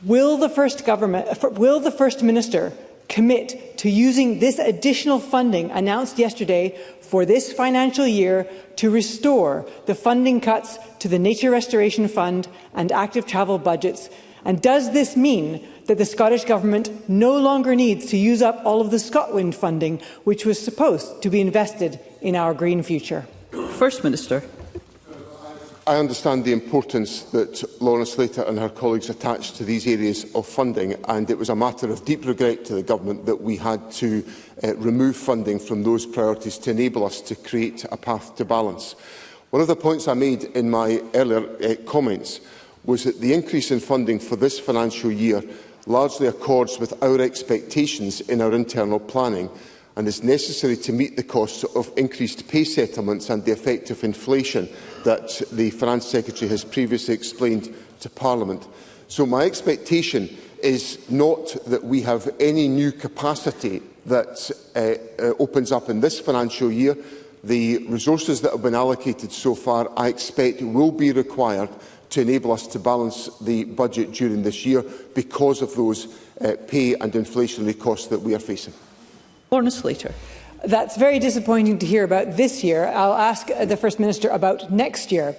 Will the First Minister commit to using this additional funding announced yesterday for this financial year to restore the funding cuts to the Nature Restoration Fund and active travel budgets? And does this mean that the Scottish Government no longer needs to use up all of the ScotWind funding, which was supposed to be invested in our green future? First Minister. I understand the importance that Lorna Slater and her colleagues attach to these areas of funding, and it was a matter of deep regret to the Government that we had to remove funding from those priorities to enable us to create a path to balance. One of the points I made in my earlier comments was that the increase in funding for this financial year largely accords with our expectations in our internal planning and is necessary to meet the costs of increased pay settlements and the effect of inflation that the Finance Secretary has previously explained to Parliament. So my expectation is not that we have any new capacity that opens up in this financial year. The resources that have been allocated so far, I expect, will be required to enable us to balance the budget during this year because of those pay and inflationary costs that we are facing. Lorna Slater. That's very disappointing to hear about this year. I'll ask the First Minister about next year.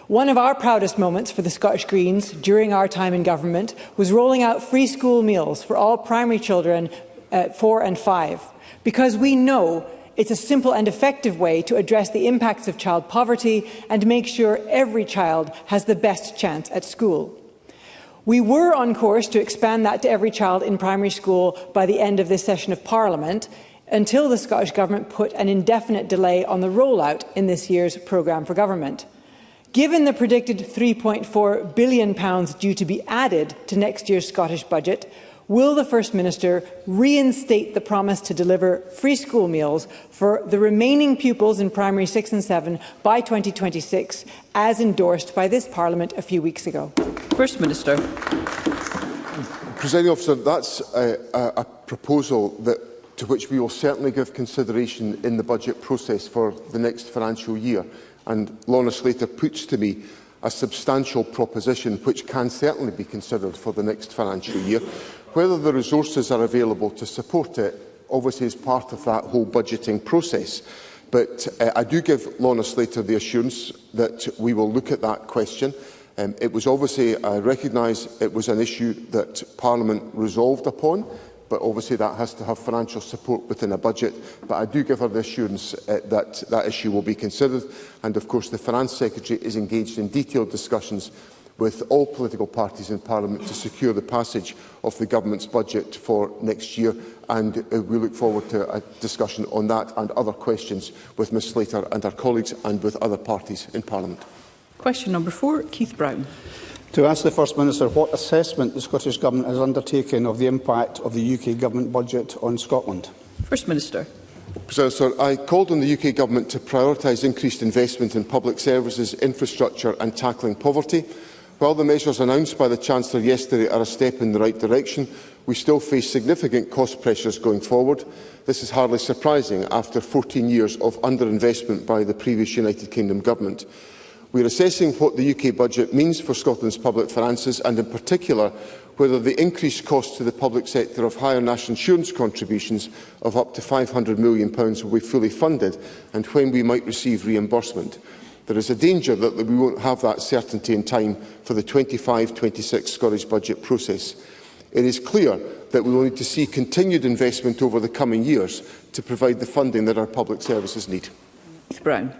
One of our proudest moments for the Scottish Greens during our time in government was rolling out free school meals for all primary children 4 and 5, because we know it's a simple and effective way to address the impacts of child poverty and make sure every child has the best chance at school. We were on course to expand that to every child in primary school by the end of this session of Parliament, until the Scottish Government put an indefinite delay on the rollout in this year's programme for government. Given the predicted £3.4 billion due to be added to next year's Scottish budget, will the First Minister reinstate the promise to deliver free school meals for the remaining pupils in primary 6 and 7 by 2026, as endorsed by this Parliament a few weeks ago? First Minister. Presiding Officer, that's a proposal to which we will certainly give consideration in the budget process for the next financial year. And Lorna Slater puts to me a substantial proposition which can certainly be considered for the next financial year. Whether the resources are available to support it obviously is part of that whole budgeting process. But I do give Lorna Slater the assurance that we will look at that question. It was obviously, I recognise it was an issue that Parliament resolved upon, but obviously that has to have financial support within a budget. But I do give her the assurance that that issue will be considered. And of course the Finance Secretary is engaged in detailed discussions with all political parties in Parliament to secure the passage of the Government's budget for next year. And we look forward to a discussion on that and other questions with Ms Slater and her colleagues and with other parties in Parliament. Question number 4, Keith Brown. To ask the First Minister what assessment the Scottish Government has undertaken of the impact of the UK Government budget on Scotland. First Minister. Sir, I called on the UK Government to prioritise increased investment in public services, infrastructure and tackling poverty. While the measures announced by the Chancellor yesterday are a step in the right direction, we still face significant cost pressures going forward. This is hardly surprising after 14 years of underinvestment by the previous United Kingdom Government. We are assessing what the UK budget means for Scotland's public finances and, in particular, whether the increased cost to the public sector of higher national insurance contributions of up to £500 million will be fully funded and when we might receive reimbursement. There is a danger that we won't have that certainty in time for the 25-26 Scottish budget process. It is clear that we will need to see continued investment over the coming years to provide the funding that our public services need. Brown.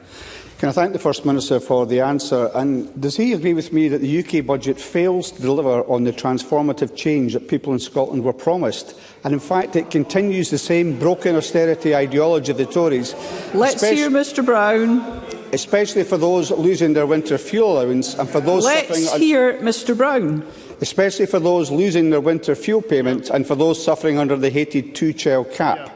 Can I thank the First Minister for the answer? And does he agree with me that the UK budget fails to deliver on the transformative change that people in Scotland were promised? And in fact, it continues the same broken austerity ideology of the Tories. Let's hear Mr Brown. Especially for those losing their winter fuel allowance and for those Let's hear Mr Brown. Especially for those losing their winter fuel payments and for those suffering under the hated two-child cap.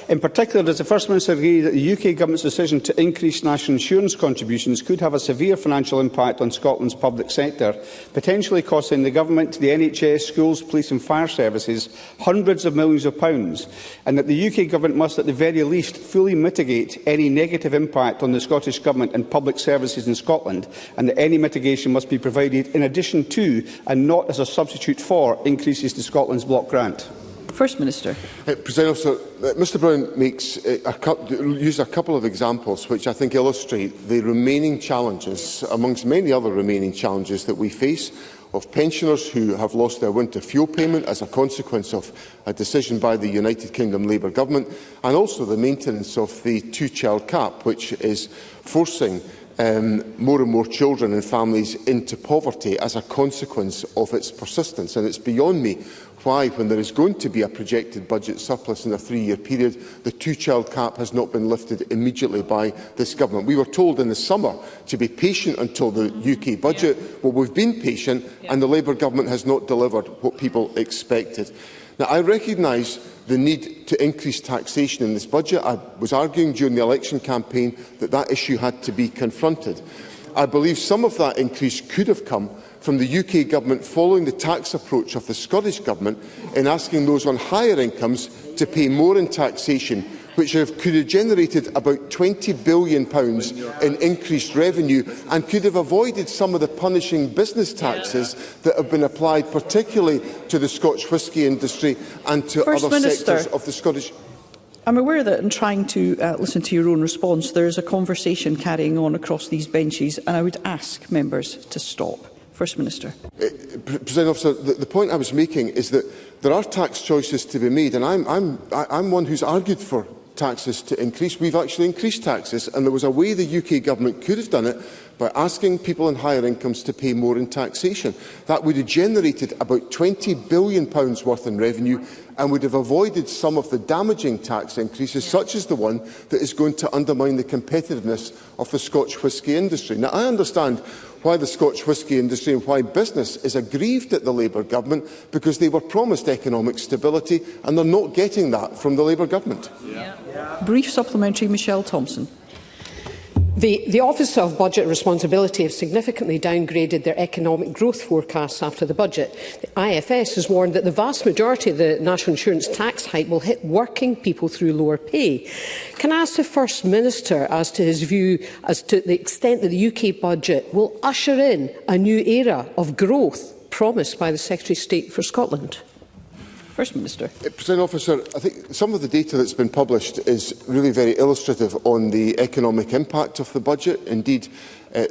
In particular, does the First Minister agree that the UK Government's decision to increase national insurance contributions could have a severe financial impact on Scotland's public sector, potentially costing the Government, the NHS, schools, police and fire services hundreds of millions of pounds, and that the UK Government must at the very least fully mitigate any negative impact on the Scottish Government and public services in Scotland, and that any mitigation must be provided in addition to and not as a substitute for increases to Scotland's block grant? First Minister. President Officer, Mr Brown used a couple of examples which I think illustrate the remaining challenges, amongst many other remaining challenges that we face, of pensioners who have lost their winter fuel payment as a consequence of a decision by the United Kingdom Labour Government, and also the maintenance of the two-child cap, which is forcing more and more children and families into poverty as a consequence of its persistence. And it's beyond me why, when there is going to be a projected budget surplus in a 3-year period, the two-child cap has not been lifted immediately by this government. We were told in the summer to be patient until the UK budget. Well, we've been patient, and the Labour government has not delivered what people expected. Now, I recognise the need to increase taxation in this budget. I was arguing during the election campaign that that issue had to be confronted. I believe some of that increase could have come from the UK Government following the tax approach of the Scottish Government in asking those on higher incomes to pay more in taxation, which could have generated about £20 billion in increased revenue and could have avoided some of the punishing business taxes that have been applied, particularly to the Scotch whisky industry and to other sectors of the Scottish. I'm aware that in trying to listen to your own response, there is a conversation carrying on across these benches, and I would ask members to stop. First Minister. President Officer, the point I was making is that there are tax choices to be made, and I'm one who's argued for taxes to increase. We've actually increased taxes, and there was a way the UK Government could have done it by asking people on higher incomes to pay more in taxation. That would have generated about £20 billion worth in revenue and would have avoided some of the damaging tax increases, such as the one that is going to undermine the competitiveness of the Scotch whisky industry. Now, I understand why the Scotch whisky industry and why business is aggrieved at the Labour Government, because they were promised economic stability and they're not getting that from the Labour Government. Brief supplementary, Michelle Thompson. The Office of Budget Responsibility have significantly downgraded their economic growth forecasts after the budget. The IFS has warned that the vast majority of the national insurance tax hike will hit working people through lower pay. Can I ask the First Minister as to his view as to the extent that the UK budget will usher in a new era of growth promised by the Secretary of State for Scotland? First Minister. President Officer, I think some of the data that's been published is really very illustrative on the economic impact of the budget. Indeed,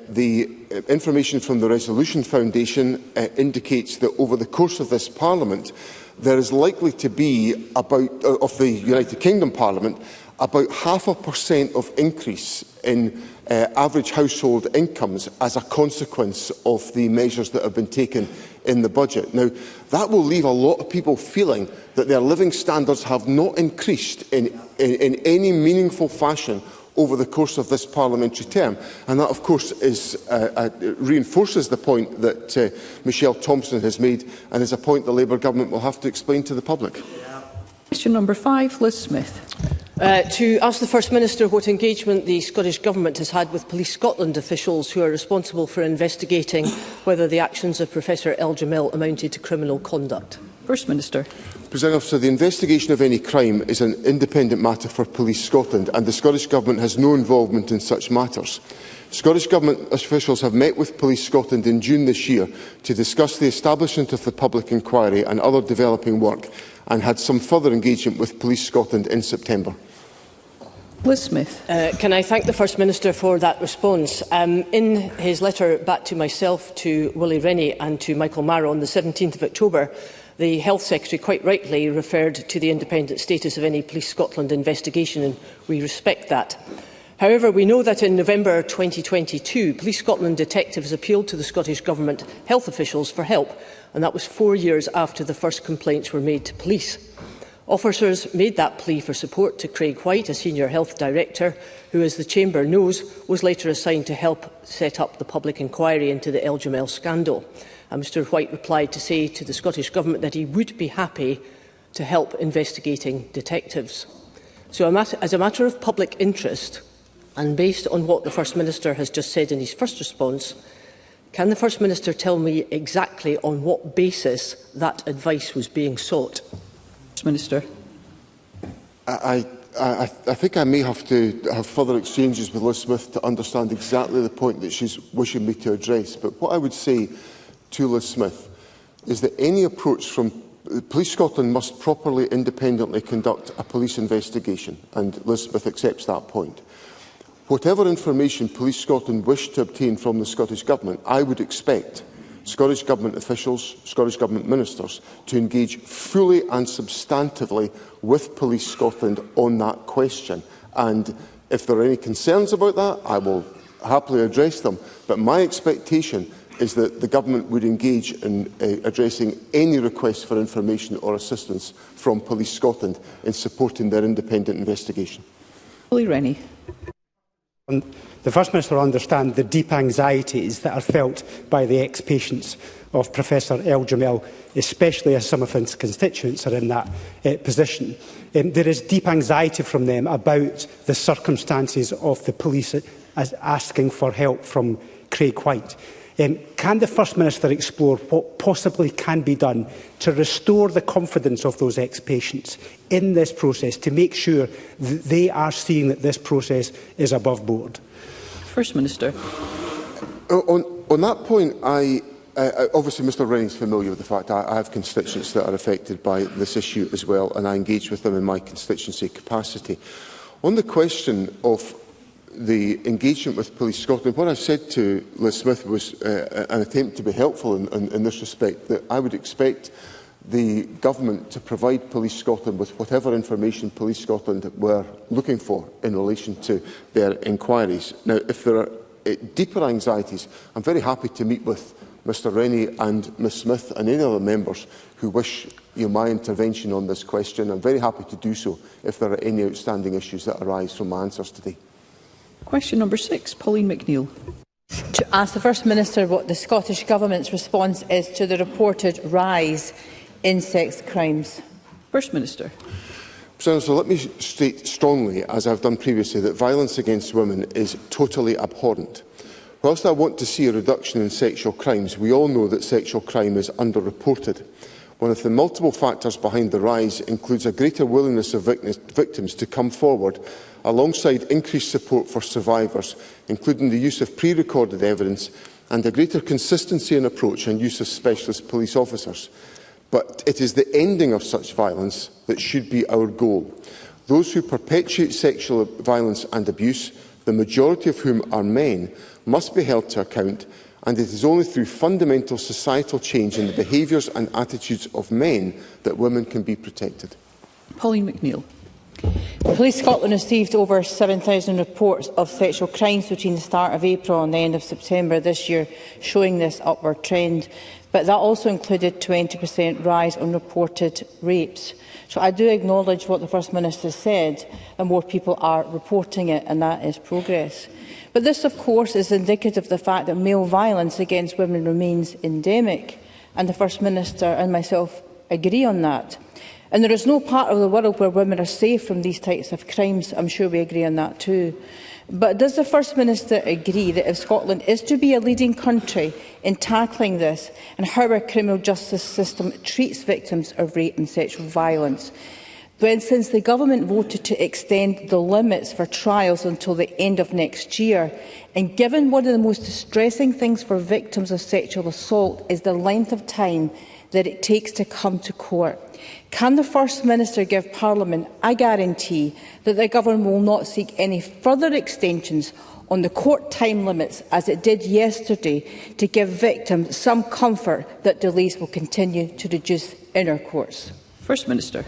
the information from the Resolution Foundation indicates that over the course of this Parliament, there is likely to be of the United Kingdom Parliament, about 0.5% of increase in average household incomes as a consequence of the measures that have been taken in the budget. Now, that will leave a lot of people feeling that their living standards have not increased in any meaningful fashion over the course of this parliamentary term. And that, of course, reinforces the point that Michelle Thompson has made, and is a point the Labour Government will have to explain to the public. Question number 5, Liz Smith. To ask the First Minister what engagement the Scottish Government has had with Police Scotland officials who are responsible for investigating whether the actions of Professor El Jamil amounted to criminal conduct. First Minister. Presiding Officer, the investigation of any crime is an independent matter for Police Scotland, and the Scottish Government has no involvement in such matters. Scottish Government officials have met with Police Scotland in June this year to discuss the establishment of the public inquiry and other developing work, and had some further engagement with Police Scotland in September. Liz Smith. Can I thank the First Minister for that response? In his letter back to myself, to Willie Rennie and to Michael Marrow on the 17th of October, the Health Secretary quite rightly referred to the independent status of any Police Scotland investigation, and we respect that. However, we know that in November 2022, Police Scotland detectives appealed to the Scottish Government health officials for help, and that was 4 years after the first complaints were made to police. Officers made that plea for support to Craig White, a Senior Health Director, who, as the Chamber knows, was later assigned to help set up the public inquiry into the El Jamil scandal. And Mr White replied to say to the Scottish Government that he would be happy to help investigating detectives. So as a matter of public interest, and based on what the First Minister has just said in his first response, can the First Minister tell me exactly on what basis that advice was being sought? Minister. I think I may have to have further exchanges with Liz Smith to understand exactly the point that she's wishing me to address. But what I would say to Liz Smith is that any approach from Police Scotland must properly, independently conduct a police investigation, and Liz Smith accepts that point. Whatever information Police Scotland wish to obtain from the Scottish Government, I would expect Scottish Government officials, Scottish Government ministers, to engage fully and substantively with Police Scotland on that question. And if there are any concerns about that, I will happily address them. But my expectation is that the Government would engage in addressing any request for information or assistance from Police Scotland in supporting their independent investigation. Willie Rennie. The First Minister will understand the deep anxieties that are felt by the ex-patients of Professor El Jamil, especially as some of his constituents are in that position. There is deep anxiety from them about the circumstances of the police as asking for help from Craig White. Can the First Minister explore what possibly can be done to restore the confidence of those ex-patients in this process, to make sure that they are seeing that this process is above board? First Minister. On that point, obviously Mr Rennie is familiar with the fact I have constituents that are affected by this issue as well, and I engage with them in my constituency capacity. On the question of the engagement with Police Scotland, what I said to Liz Smith was an attempt to be helpful in this respect, that I would expect the Government to provide Police Scotland with whatever information Police Scotland were looking for in relation to their inquiries. Now, if there are deeper anxieties, I'm very happy to meet with Mr Rennie and Ms Smith and any other members who wish my intervention on this question. I'm very happy to do so if there are any outstanding issues that arise from my answers today. Question number 6, Pauline McNeill. To ask the First Minister what the Scottish Government's response is to the reported rise in sex crimes. First Minister. So let me state strongly, as I've done previously, that violence against women is totally abhorrent. Whilst I want to see a reduction in sexual crimes, we all know that sexual crime is underreported. One of the multiple factors behind the rise includes a greater willingness of victims to come forward, alongside increased support for survivors, including the use of pre-recorded evidence and a greater consistency in approach and use of specialist police officers. But it is the ending of such violence that should be our goal. Those who perpetuate sexual violence and abuse, the majority of whom are men, must be held to account, and it is only through fundamental societal change in the behaviours and attitudes of men that women can be protected. Pauline McNeill. Police Scotland received over 7,000 reports of sexual crimes between the start of April and the end of September this year, showing this upward trend. but that also included 20% rise on reported rapes. So I do acknowledge what the First Minister said, and more people are reporting it, and that is progress. But this, of course, is indicative of the fact that male violence against women remains endemic, and the First Minister and myself agree on that. And there is no part of the world where women are safe from these types of crimes. I'm sure we agree on that too. But does the First Minister agree that if Scotland is to be a leading country in tackling this, and how our criminal justice system treats victims of rape and sexual violence, when since the Government voted to extend the limits for trials until the end of next year, and given one of the most distressing things for victims of sexual assault is the length of time that it takes to come to court, can the First Minister give Parliament a guarantee that the Government will not seek any further extensions on the court time limits, as it did yesterday, to give victims some comfort that delays will continue to reduce in our courts? First Minister.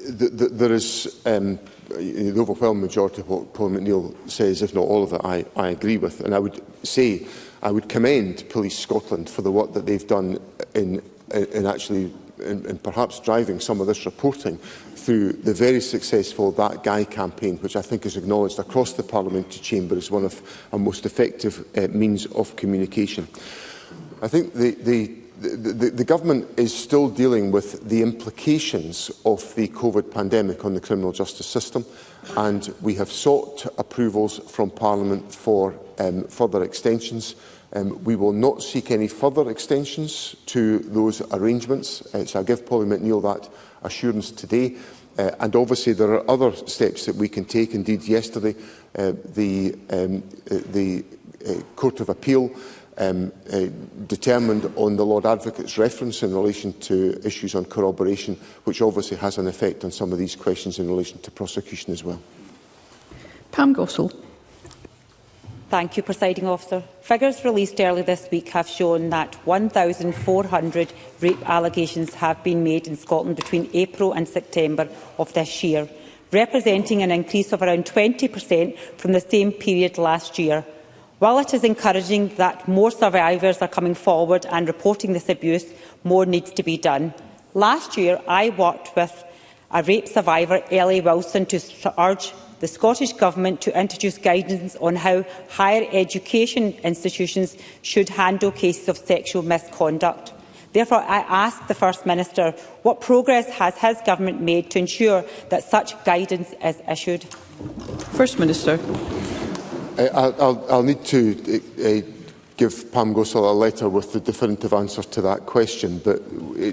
There is the overwhelming majority of what Paul McNeill says, if not all of it, I agree with. And I would say I would commend Police Scotland for the work that they've done in perhaps driving some of this reporting through the very successful That Guy campaign, which I think is acknowledged across the Parliamentary Chamber as one of our most effective means of communication. I think the Government is still dealing with the implications of the COVID pandemic on the criminal justice system, and we have sought approvals from Parliament for further extensions. We will not seek any further extensions to those arrangements, so I give Polly McNeill that assurance today. And obviously there are other steps that we can take. Indeed, yesterday the Court of Appeal determined on the Lord Advocate's reference in relation to issues on corroboration, which obviously has an effect on some of these questions in relation to prosecution as well. Pam Gossell. Thank you, Presiding Officer. Figures released early this week have shown that 1,400 rape allegations have been made in Scotland between April and September of this year, representing an increase of around 20% from the same period last year. While it is encouraging that more survivors are coming forward and reporting this abuse, more needs to be done. Last year, I worked with a rape survivor, Ellie Wilson, to urge the Scottish Government to introduce guidance on how higher education institutions should handle cases of sexual misconduct. Therefore, I ask the First Minister, what progress has his government made to ensure that such guidance is issued? First Minister. I'll need to give Pam Gossell a letter with the definitive answer to that question, but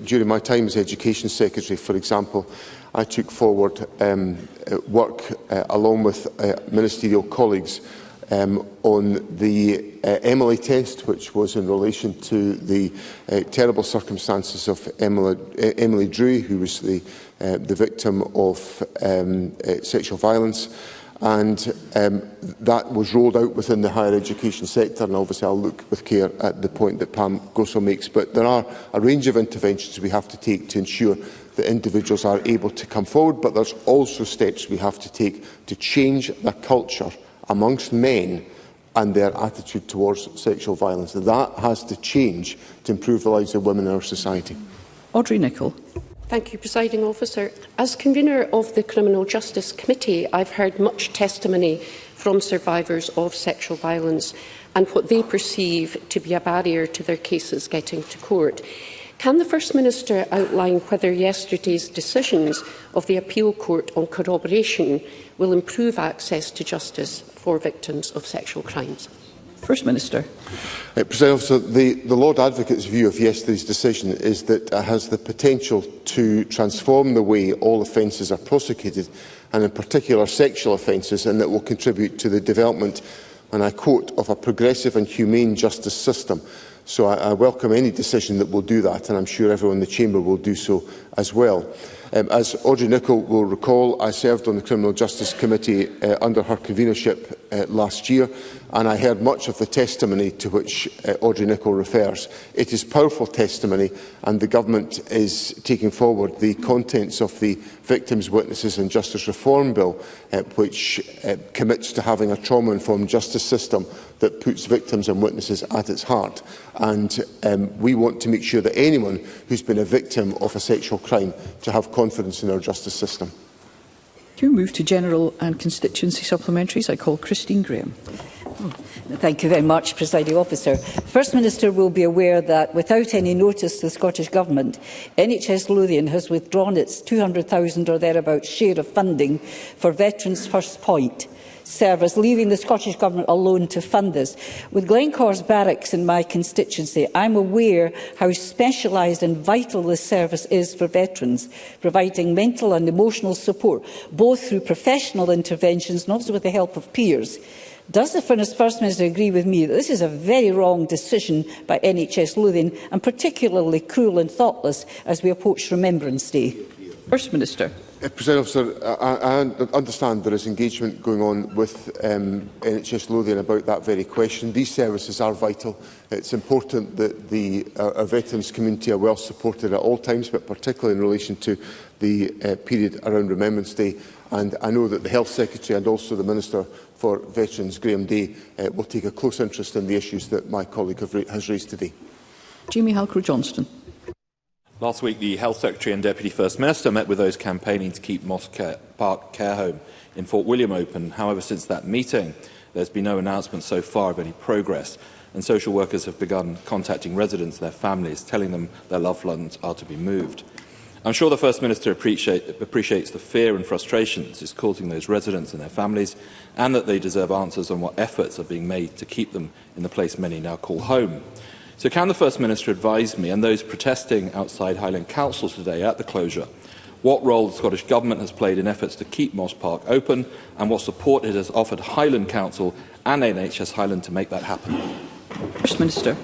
during my time as Education Secretary, for example, I took forward work along with ministerial colleagues on the Emily test, which was in relation to the terrible circumstances of Emily Drew, who was the victim of sexual violence. And that was rolled out within the higher education sector, and obviously I'll look with care at the point that Pam Gossell makes. But there are a range of interventions we have to take to ensure that individuals are able to come forward, but there's also steps we have to take to change the culture amongst men and their attitude towards sexual violence. That has to change to improve the lives of women in our society. Audrey Nicholl. Thank you, Presiding Officer. As convener of the Criminal Justice Committee, I've heard much testimony from survivors of sexual violence and what they perceive to be a barrier to their cases getting to court. Can the First Minister outline whether yesterday's decisions of the Appeal Court on corroboration will improve access to justice for victims of sexual crimes? First Minister. President Officer, the Lord Advocate's view of yesterday's decision is that it has the potential to transform the way all offences are prosecuted, and in particular sexual offences, and that will contribute to the development, and I quote, of a progressive and humane justice system. So I welcome any decision that will do that, and I'm sure everyone in the Chamber will do so as well. As Audrey Nicholl will recall, I served on the Criminal Justice Committee under her convenership last year, and I heard much of the testimony to which Audrey Nicholl refers. It is powerful testimony, and the Government is taking forward the contents of the Victims, Witnesses and Justice Reform Bill, which commits to having a trauma-informed justice system that puts victims and witnesses at its heart. And we want to make sure that anyone who's been a victim of a sexual crime to have confidence in our justice system. You move to general and constituency supplementaries. I call Christine Graham. Thank you very much, Presiding Officer. First Minister will be aware that without any notice to the Scottish Government, NHS Lothian has withdrawn its £200,000 or thereabouts share of funding for Veterans First Point service, leaving the Scottish Government alone to fund this. With Glencor's barracks in my constituency, I'm aware how specialised and vital this service is for veterans, providing mental and emotional support, both through professional interventions and also with the help of peers. Does the First Minister agree with me that this is a very wrong decision by NHS Lothian and particularly cruel and thoughtless as we approach Remembrance Day? First Minister. President Officer, I understand there is engagement going on with NHS Lothian about that very question. These services are vital. It's important that our veterans community are well supported at all times, but particularly in relation to the period around Remembrance Day. And I know that the Health Secretary and also the Minister for Veterans, Graham Day, will take a close interest in the issues that my colleague has raised today. Jamie Halcrow-Johnston. Last week, the Health Secretary and Deputy First Minister met with those campaigning to keep Moss Park Care Home in Fort William open. However, since that meeting, there's been no announcement so far of any progress, and social workers have begun contacting residents and their families, telling them their loved ones are to be moved. I'm sure the First Minister appreciates the fear and frustrations it's causing those residents and their families, and that they deserve answers on what efforts are being made to keep them in the place many now call home. So can the First Minister advise me and those protesting outside Highland Council today at the closure what role the Scottish Government has played in efforts to keep Moss Park open, and what support it has offered Highland Council and NHS Highland to make that happen? First Minister.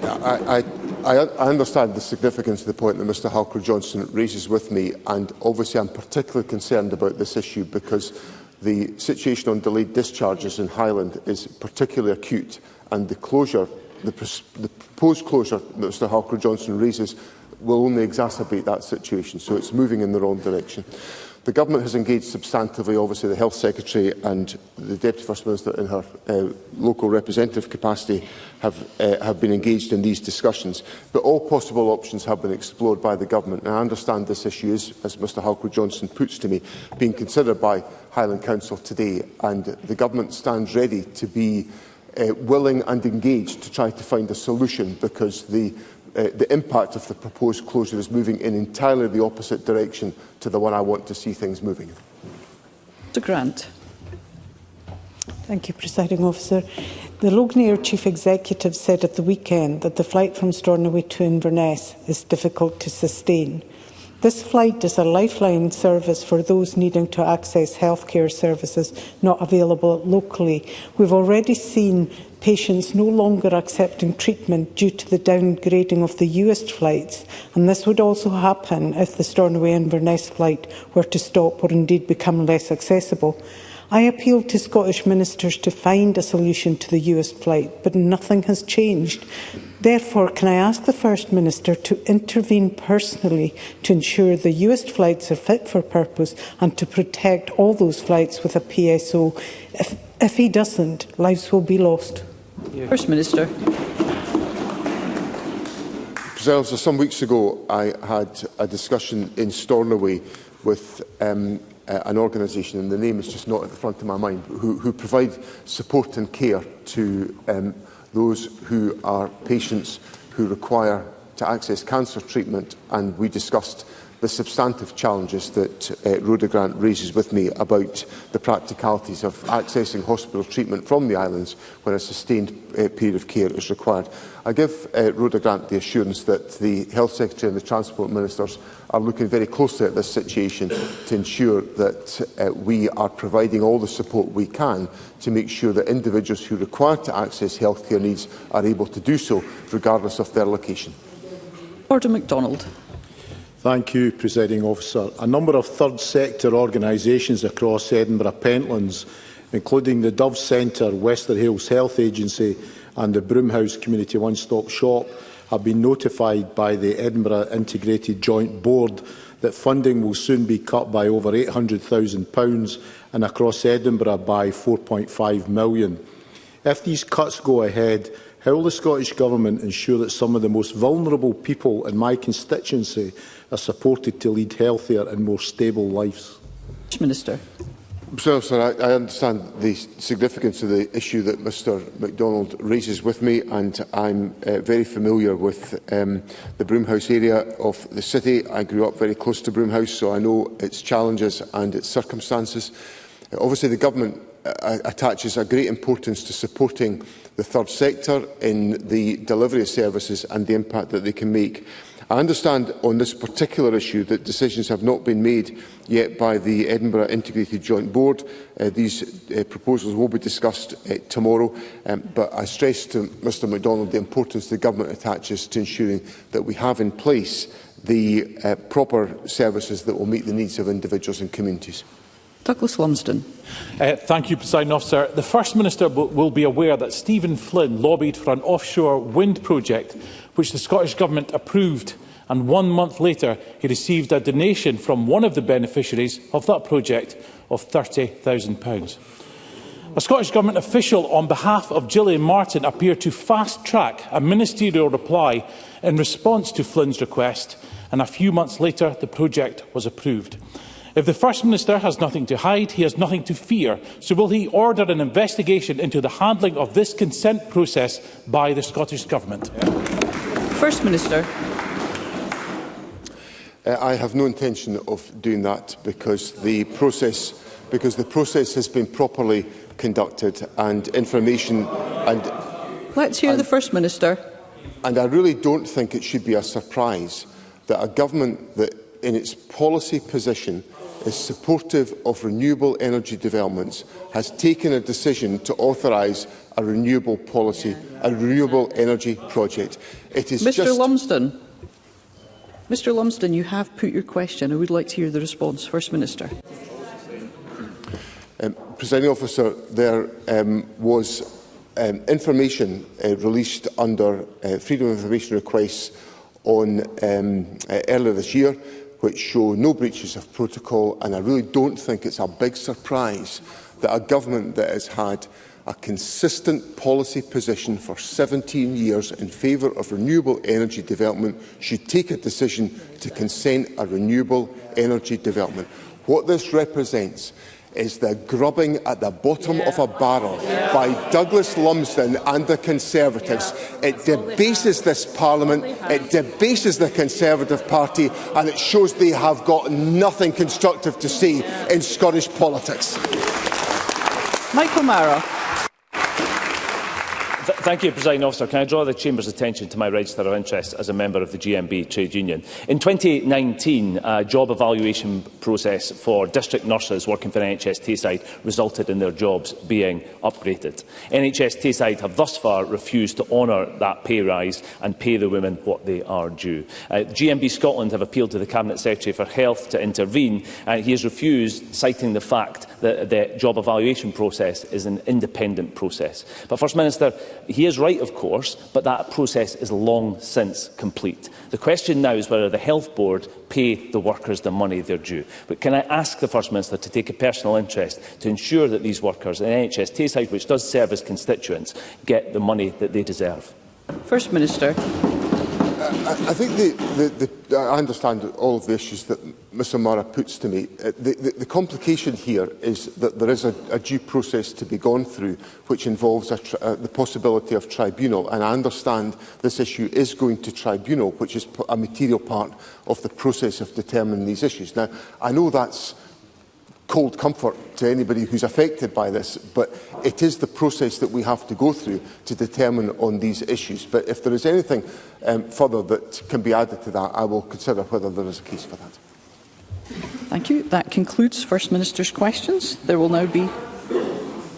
I understand the significance of the point that Mr Halcrow-Johnston raises with me, and obviously I'm particularly concerned about this issue because the situation on delayed discharges in Highland is particularly acute, and the proposed closure that Mr Halcrow-Johnston raises will only exacerbate that situation, so it's moving in the wrong direction. The Government has engaged substantively, obviously the Health Secretary and the Deputy First Minister in her local representative capacity have been engaged in these discussions, but all possible options have been explored by the Government, and I understand this issue is, as Mr Halcrow-Johnston puts to me, being considered by Highland Council today, and the Government stands ready to be willing and engaged to try to find a solution, because the impact of the proposed closure is moving in entirely the opposite direction to the one I want to see things moving. Mr Grant. Thank you, Presiding Officer. The Lognair Chief Executive said at the weekend that the flight from Stornoway to Inverness is difficult to sustain. This flight is a lifeline service for those needing to access healthcare services not available locally. We've already seen patients no longer accepting treatment due to the downgrading of the US flights, and this would also happen if the Stornoway-Inverness flight were to stop or indeed become less accessible. I appealed to Scottish ministers to find a solution to the US flight, but nothing has changed. Therefore, can I ask the First Minister to intervene personally to ensure the US flights are fit for purpose and to protect all those flights with a PSO? If he doesn't, lives will be lost. First Minister. President, some weeks ago I had a discussion in Stornoway with an organisation, and the name is just not at the front of my mind, who provide support and care to those who are patients who require to access cancer treatment, and we discussed the substantive challenges that Rhoda Grant raises with me about the practicalities of accessing hospital treatment from the islands when a sustained period of care is required. I give Rhoda Grant the assurance that the Health Secretary and the Transport Ministers are looking very closely at this situation to ensure that we are providing all the support we can to make sure that individuals who require to access healthcare needs are able to do so regardless of their location. Order MacDonald. Thank you, Presiding Officer. A number of third sector organisations across Edinburgh Pentlands, including the Dove Centre, Westerhales Health Agency and the Broomhouse Community One Stop Shop, have been notified by the Edinburgh Integrated Joint Board that funding will soon be cut by over £800,000 and across Edinburgh by £4.5 million. If these cuts go ahead, How will the Scottish Government ensure that some of the most vulnerable people in my constituency are supported to lead healthier and more stable lives? Minister. So, sir, I understand the significance of the issue that Mr MacDonald raises with me, and I'm very familiar with the Broomhouse area of the city. I grew up very close to Broomhouse, so I know its challenges and its circumstances. Obviously, the Government attaches a great importance to supporting the third sector in the delivery of services and the impact that they can make. I understand on this particular issue that decisions have not been made yet by the Edinburgh Integrated Joint Board. These proposals will be discussed tomorrow, but I stress to Mr MacDonald the importance the Government attaches to ensuring that we have in place the proper services that will meet the needs of individuals and communities. Douglas Lumsden. Thank you, Presiding Officer. The First Minister will be aware that Stephen Flynn lobbied for an offshore wind project which the Scottish Government approved, and 1 month later he received a donation from one of the beneficiaries of that project of £30,000. A Scottish Government official on behalf of Gillian Martin appeared to fast-track a ministerial reply in response to Flynn's request, and a few months later the project was approved. If the First Minister has nothing to hide, he has nothing to fear. So will he order an investigation into the handling of this consent process by the Scottish Government? First Minister. I have no intention of doing that because the process has been properly conducted and information and... Let's hear the First Minister. And I really don't think it should be a surprise that a government that in its policy position is supportive of renewable energy developments has taken a decision to authorise a renewable policy, a renewable energy project. It is Mr Lumsden. Mr Lumsden, you have put your question. I would like to hear the response. First Minister. Presiding Officer, there was information released under Freedom of Information requests on earlier this year, which show no breaches of protocol, and I really don't think it's a big surprise that a government that has had a consistent policy position for 17 years in favour of renewable energy development should take a decision to consent a renewable energy development. What this represents is the grubbing at the bottom of a barrel by Douglas Lumsden and the Conservatives. It debases this Parliament, it debases the Conservative Party, and it shows they have got nothing constructive to say in Scottish politics. Michael Mara. Thank you, Presiding Officer. Can I draw the Chamber's attention to my register of interest as a member of the GMB trade union? In 2019, a job evaluation process for district nurses working for NHS Tayside resulted in their jobs being upgraded. NHS Tayside have thus far refused to honour that pay rise and pay the women what they are due. GMB Scotland have appealed to the Cabinet Secretary for Health to intervene, and he has refused, citing the fact that the job evaluation process is an independent process. But, First Minister, he is right, of course, but that process is long since complete. The question now is whether the Health Board pay the workers the money they're due. But can I ask the First Minister to take a personal interest to ensure that these workers in NHS Tayside, which does serve as constituents, get the money that they deserve? First Minister. I think I understand all of the issues that Mr Mara puts to me. The complication here is that there is a due process to be gone through, which involves the possibility of tribunal. And I understand this issue is going to tribunal, which is a material part of the process of determining these issues. Now, I know that's cold comfort to anybody who's affected by this, but it is the process that we have to go through to determine on these issues. But if there is anything further that can be added to that, I will consider whether there is a case for that. Thank you. That concludes First Minister's questions. There will now be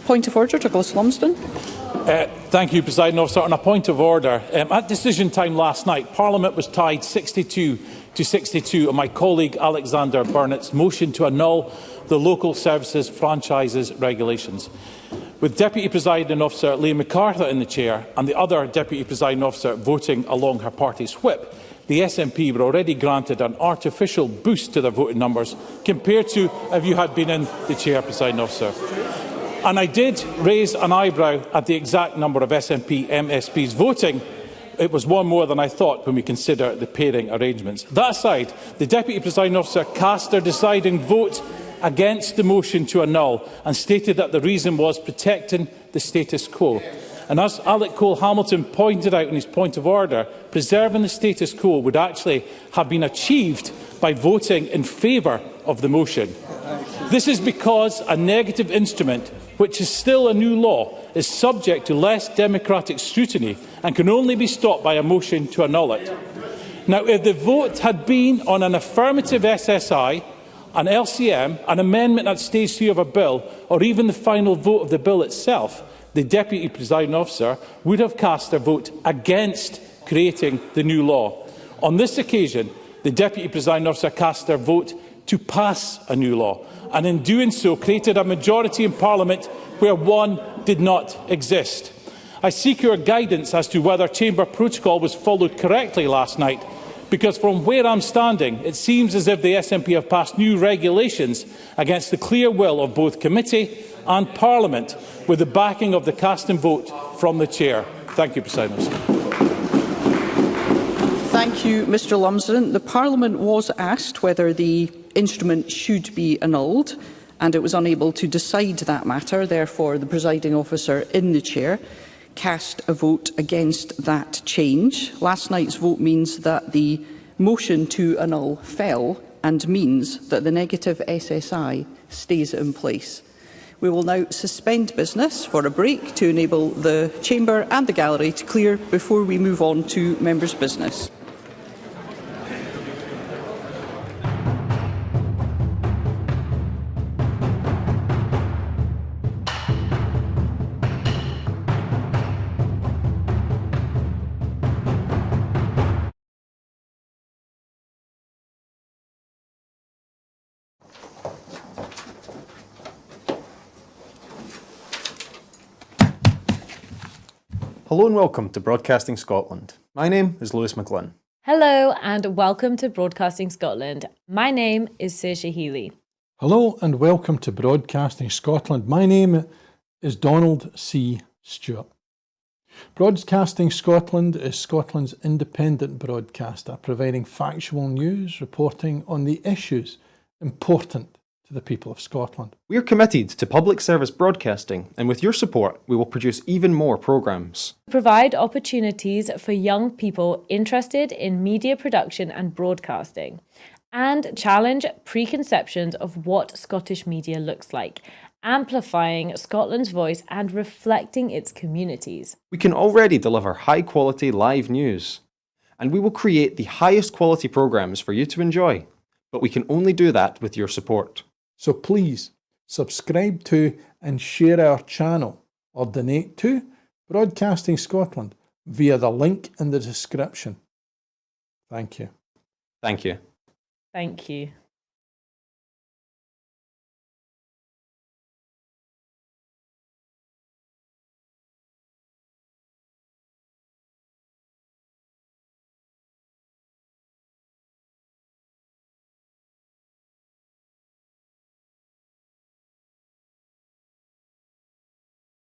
point of order. Douglas Lumsden. Thank you, Presiding Officer. On a point of order, at decision time last night, Parliament was tied 62 to 62 on my colleague Alexander Burnett's motion to annul the Local Services Franchises Regulations. With Deputy Presiding Officer Liam MacArthur in the chair and the other Deputy Presiding Officer voting along her party's whip, the SNP were already granted an artificial boost to their voting numbers compared to if you had been in the chair, Presiding Officer. And I did raise an eyebrow at the exact number of SNP MSPs voting. It was one more than I thought when we consider the pairing arrangements. That aside, the Deputy Presiding Officer cast their deciding vote against the motion to annul and stated that the reason was protecting the status quo. And as Alec Cole-Hamilton pointed out in his point of order, preserving the status quo would actually have been achieved by voting in favour of the motion. This is because a negative instrument, which is still a new law, is subject to less democratic scrutiny and can only be stopped by a motion to annul it. Now, if the vote had been on an affirmative SSI, an LCM, an amendment at stage 3 of a bill, or even the final vote of the bill itself, the Deputy Presiding Officer would have cast their vote against creating the new law. On this occasion, the Deputy Presiding Officer cast their vote to pass a new law, and in doing so created a majority in Parliament where one did not exist. I seek your guidance as to whether Chamber protocol was followed correctly last night, because from where I'm standing, it seems as if the SNP have passed new regulations against the clear will of both committee and Parliament, with the backing of the casting vote from the Chair. Thank you, President Officer. Thank you, Mr Lumsden. The Parliament was asked whether the instrument should be annulled, and it was unable to decide that matter. Therefore, the presiding officer in the chair cast a vote against that change. Last night's vote means that the motion to annul fell and means that the negative SSI stays in place. We will now suspend business for a break to enable the Chamber and the gallery to clear before we move on to members' business. Hello and welcome to Broadcasting Scotland. My name is Lewis McGlynn. Hello and welcome to Broadcasting Scotland. My name is Saoirse Healy. Hello and welcome to Broadcasting Scotland. My name is Donald C. Stewart. Broadcasting Scotland is Scotland's independent broadcaster, providing factual news, reporting on the issues important to the people of Scotland. We are committed to public service broadcasting, and with your support, we will produce even more programmes. Provide opportunities for young people interested in media production and broadcasting, and challenge preconceptions of what Scottish media looks like, amplifying Scotland's voice and reflecting its communities. We can already deliver high-quality live news, and we will create the highest quality programmes for you to enjoy. But we can only do that with your support. So please subscribe to and share our channel or donate to Broadcasting Scotland via the link in the description. Thank you. Thank you. Thank you.